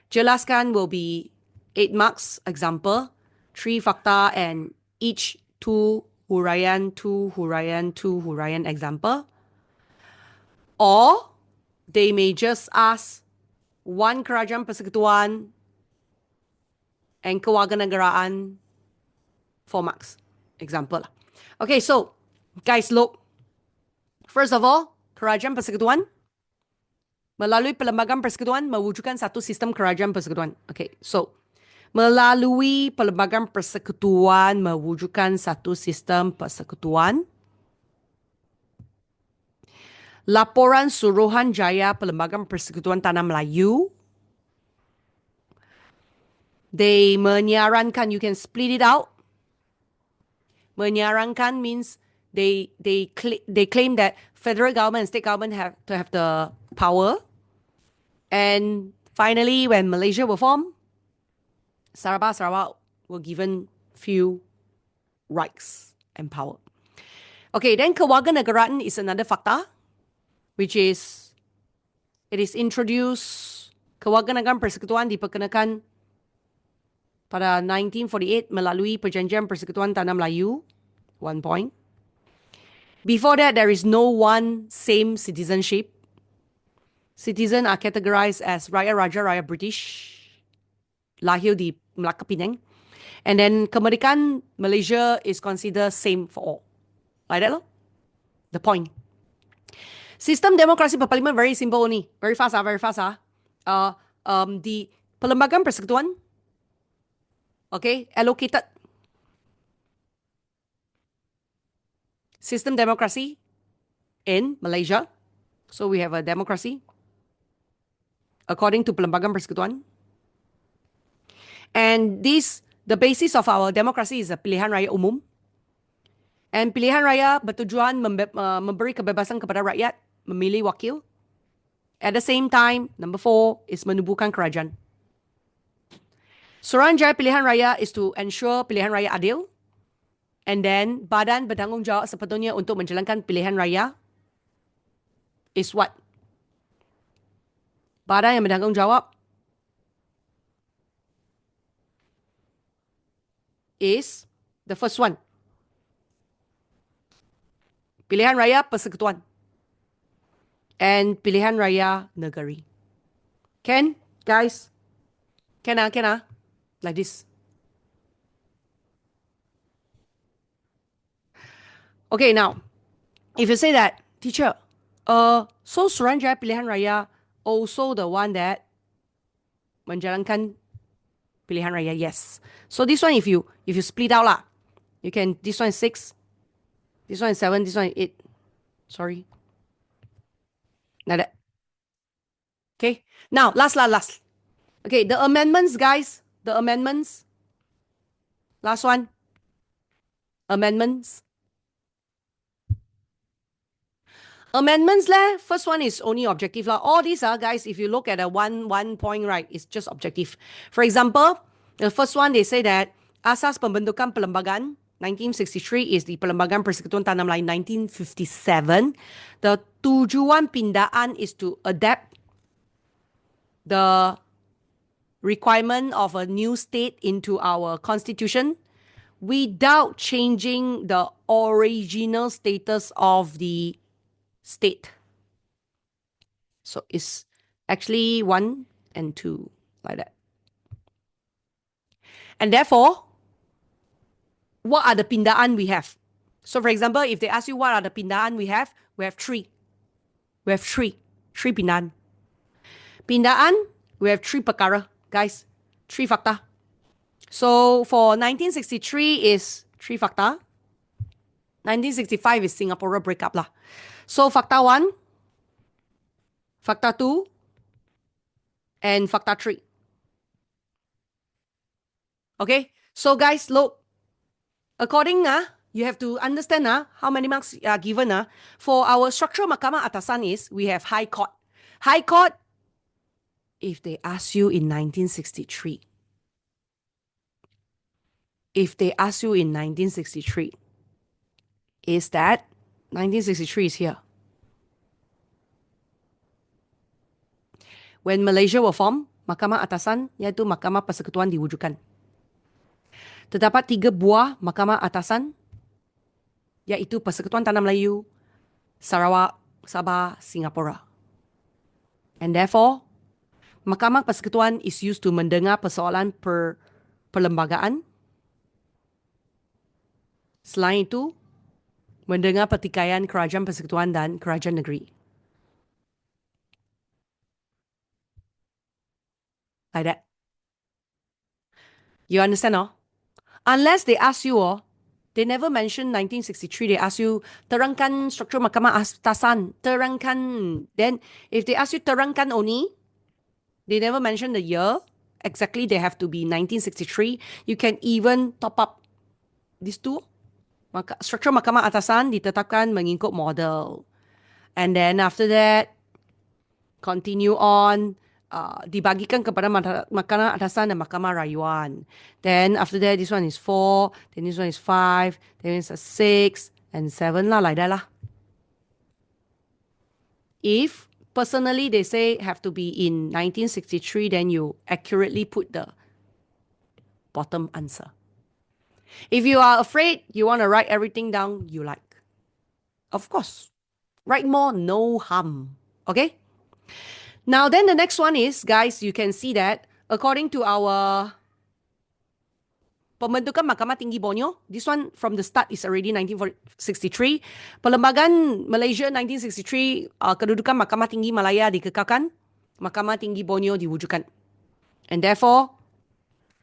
Jelaskan will be 8 marks, example, 3 fakta and each 2 huraian, 2 huraian, 2 huraian, example. Or they may just ask 1 kerajaan persekutuan and kewarganegaraan, 4 marks, example. Okay, so guys, look. First of all, kerajaan persekutuan melalui Perlembagaan Persekutuan mewujudkan satu sistem kerajaan persekutuan. Okay, so melalui Perlembagaan Persekutuan mewujudkan satu sistem persekutuan. Laporan Suruhanjaya Perlembagaan Persekutuan Tanah Melayu, they menyarankan, you can split it out. Menyarankan means they claim that federal government and state government have to have the power. And finally, when Malaysia were formed, Sabah Sarawak were given few rights and power. Okay, then kewarganegaraan is another fakta, which is, it is introduced, kewarganegaraan persekutuan diperkenakan pada 1948 melalui Perjanjian Persekutuan Tanah Melayu, 1 point. Before that, there is no one same citizenship. Citizens are categorized as Rakyat Raja, Rakyat British, lahir di Melaka Penang. And then kemerdekaan Malaysia is considered same for all. Like that, the point. Sistem demokrasi berparlimen very simple only. Very fast, very fast. The Perlembagaan Persekutuan, okay, allocated system democracy in Malaysia. So we have a democracy according to Perlembagaan Persekutuan. And this, the basis of our democracy is a pilihan raya umum. And pilihan raya bertujuan memberi kebebasan kepada rakyat memilih wakil. At the same time, number 4 is menubuhkan kerajaan. Suruhanjaya pilihan raya is to ensure pilihan raya adil. And then badan bertanggungjawab sepatutnya untuk menjalankan pilihan raya is what? Badan yang bertanggungjawab is the first one. Pilihan raya persekutuan. And pilihan raya negeri. Can, guys? Can ah? Like this. Okay, now, if you say that, teacher, so Suruhanjaya pilihan raya also the one that menjalankan pilihan raya, yes. So this one, if you split out lah, you can, this one is 6, this one is 7, this one is 8. Sorry. Like that. Okay. Now, last. Okay, the amendments, guys. The amendments. Last one. Amendments. Amendments leh, first one is only objective lah. All these are, guys, if you look at a one point, right, it's just objective. For example, the first one, they say that asas pembentukan perlembagaan 1963 is the Perlembagaan Persekutuan Tanah Melayu 1957. The tujuan pindaan is to adapt the requirement of a new state into our constitution without changing the original status of the state. So it's actually 1 and 2, like that. And therefore, what are the pindaan we have? So for example, if they ask you what are the pindaan we have 3. We have 3 pindaan. Pindaan, we have 3 perkara, guys. 3 fakta. So for 1963 is 3 fakta. 1965 is Singapore breakup lah. So fakta 1, fakta 2, and fakta 3. Okay? So guys, look. According you have to understand how many marks are given. For our structural mahkamah atasan is, we have High Court. High Court, if they ask you in 1963. If they ask you in 1963, is that 1963 is here. When Malaysia were formed, Mahkamah Atasan iaitu Mahkamah Persekutuan diwujudkan. Terdapat 3 buah Mahkamah Atasan iaitu Persekutuan Tanah Melayu, Sarawak, Sabah, Singapura. And therefore, Mahkamah Persekutuan is used to mendengar persoalan perlembagaan. Selain itu, mendengar pertikaian kerajaan persekutuan dan kerajaan negeri. Like that. You understand, Unless they ask you, they never mention 1963. They ask you, terangkan struktur Mahkamah Atasan. Terangkan. Then, if they ask you terangkan only, they never mention the year. Exactly, they have to be 1963. You can even top up these 2. Struktur Mahkamah Atasan ditetapkan mengikut model. And then after that, continue on, dibagikan kepada Mahkamah Atasan dan Mahkamah Rayuan. Then after that, this one is 4, then this one is 5, then it's a 6 and 7 lah, like that lah. If personally they say have to be in 1963, then you accurately put the bottom answer. If you are afraid, you want to write everything down you like. Of course, write more, no harm. Okay? Now, then the next one is, guys, you can see that according to our Pembentukan Mahkamah Tinggi Borneo, this one from the start is already 1963. Perlembagaan Malaysia 1963, kedudukan Mahkamah Tinggi Malaya dikekalkan, Mahkamah Tinggi Borneo diwujudkan. And therefore,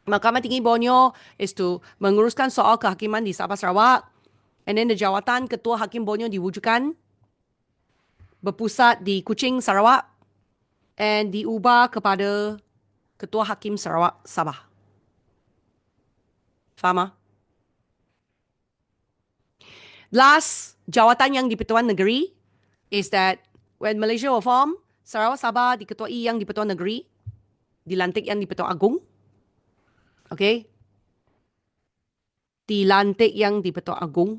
Mahkamah Tinggi Borneo is to menguruskan soal kehakiman di Sabah Sarawak. And then the jawatan Ketua Hakim Borneo diwujudkan, berpusat di Kuching, Sarawak. And diubah kepada Ketua Hakim Sarawak, Sabah. Faham? Last jawatan yang di-Pertuan Negeri is that when Malaysia will form, Sarawak Sabah diketuai yang di-Pertuan Negeri, dilantik yang di-Pertuan Agong. Okay? Dilantik yang di-Pertuan Agong.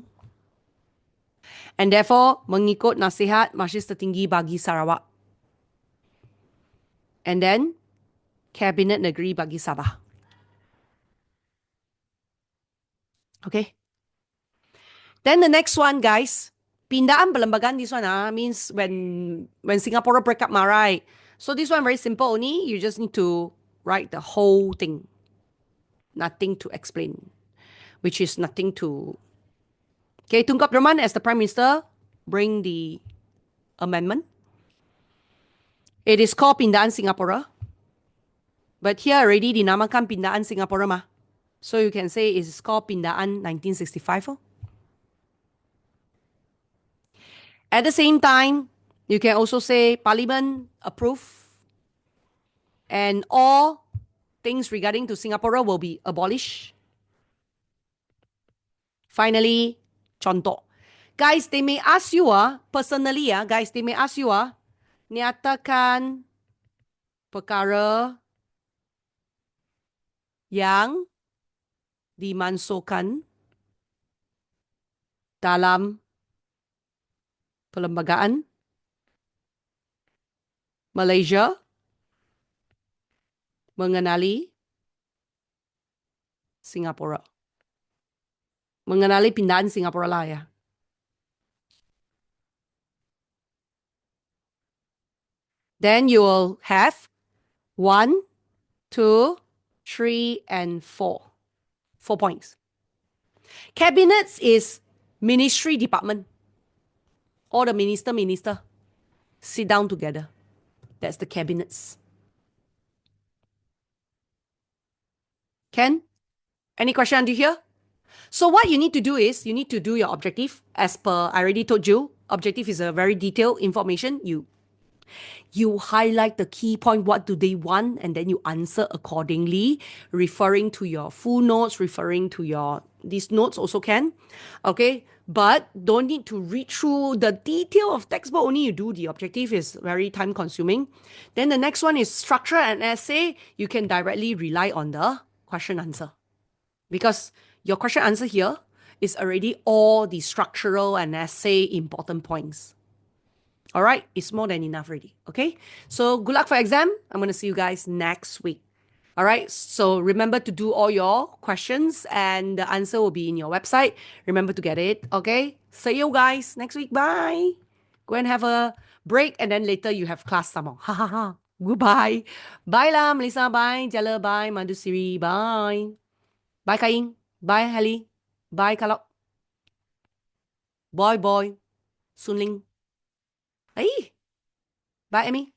And therefore, mengikut nasihat Majlis Tertinggi bagi Sarawak. And then, Kabinet Negeri bagi Sabah. Okay? Then the next one, guys, pindaan perlembagaan, this one means when Singapore break up, right? So this one very simple only. You just need to write the whole thing. Nothing to explain. Which is nothing to... Okay, Tunku Abdul Rahman as the Prime Minister, bring the amendment. It is called Pindaan Singapura. But here already dinamakan Pindaan Singapura mah. So you can say it's called Pindaan 1965. At the same time, you can also say Parliament approve and all things regarding to Singapore will be abolished. Finally, contoh. Guys, they may ask you, personally, guys, they may ask you, nyatakan perkara yang dimasukkan dalam perlembagaan Malaysia mengenali Singapura. Mengenali pindaan Singapura lah ya. Then you will have 1, 2, 3, and 4. 4 points. Cabinets is ministry department. All the minister sit down together. That's the cabinets. Ken? Any question until here? So what you need to do is, you need to do your objective. As per, I already told you, objective is a very detailed information. You highlight the key point, what do they want, and then you answer accordingly, referring to your full notes, referring to your, these notes also can. Okay, but don't need to read through the detail of textbook, only you do the objective is very time consuming. Then the next one is structure and essay. You can directly rely on the question answer. Because your question answer here is already all the structural and essay important points. All right, it's more than enough already. Okay, so good luck for exam. I'm going to see you guys next week. All right, so remember to do all your questions and the answer will be in your website. Remember to get it. Okay, see you guys next week. Bye. Go and have a break and then later you have class some more. Ha ha ha. Goodbye. Bye lah, Melissa. Bye. Jala. Bye. Madhusiri. Bye. Bye, Kain. Bye, Heli. Bye, Kalok. Boy. Sunling. Hey. Bye, Amy.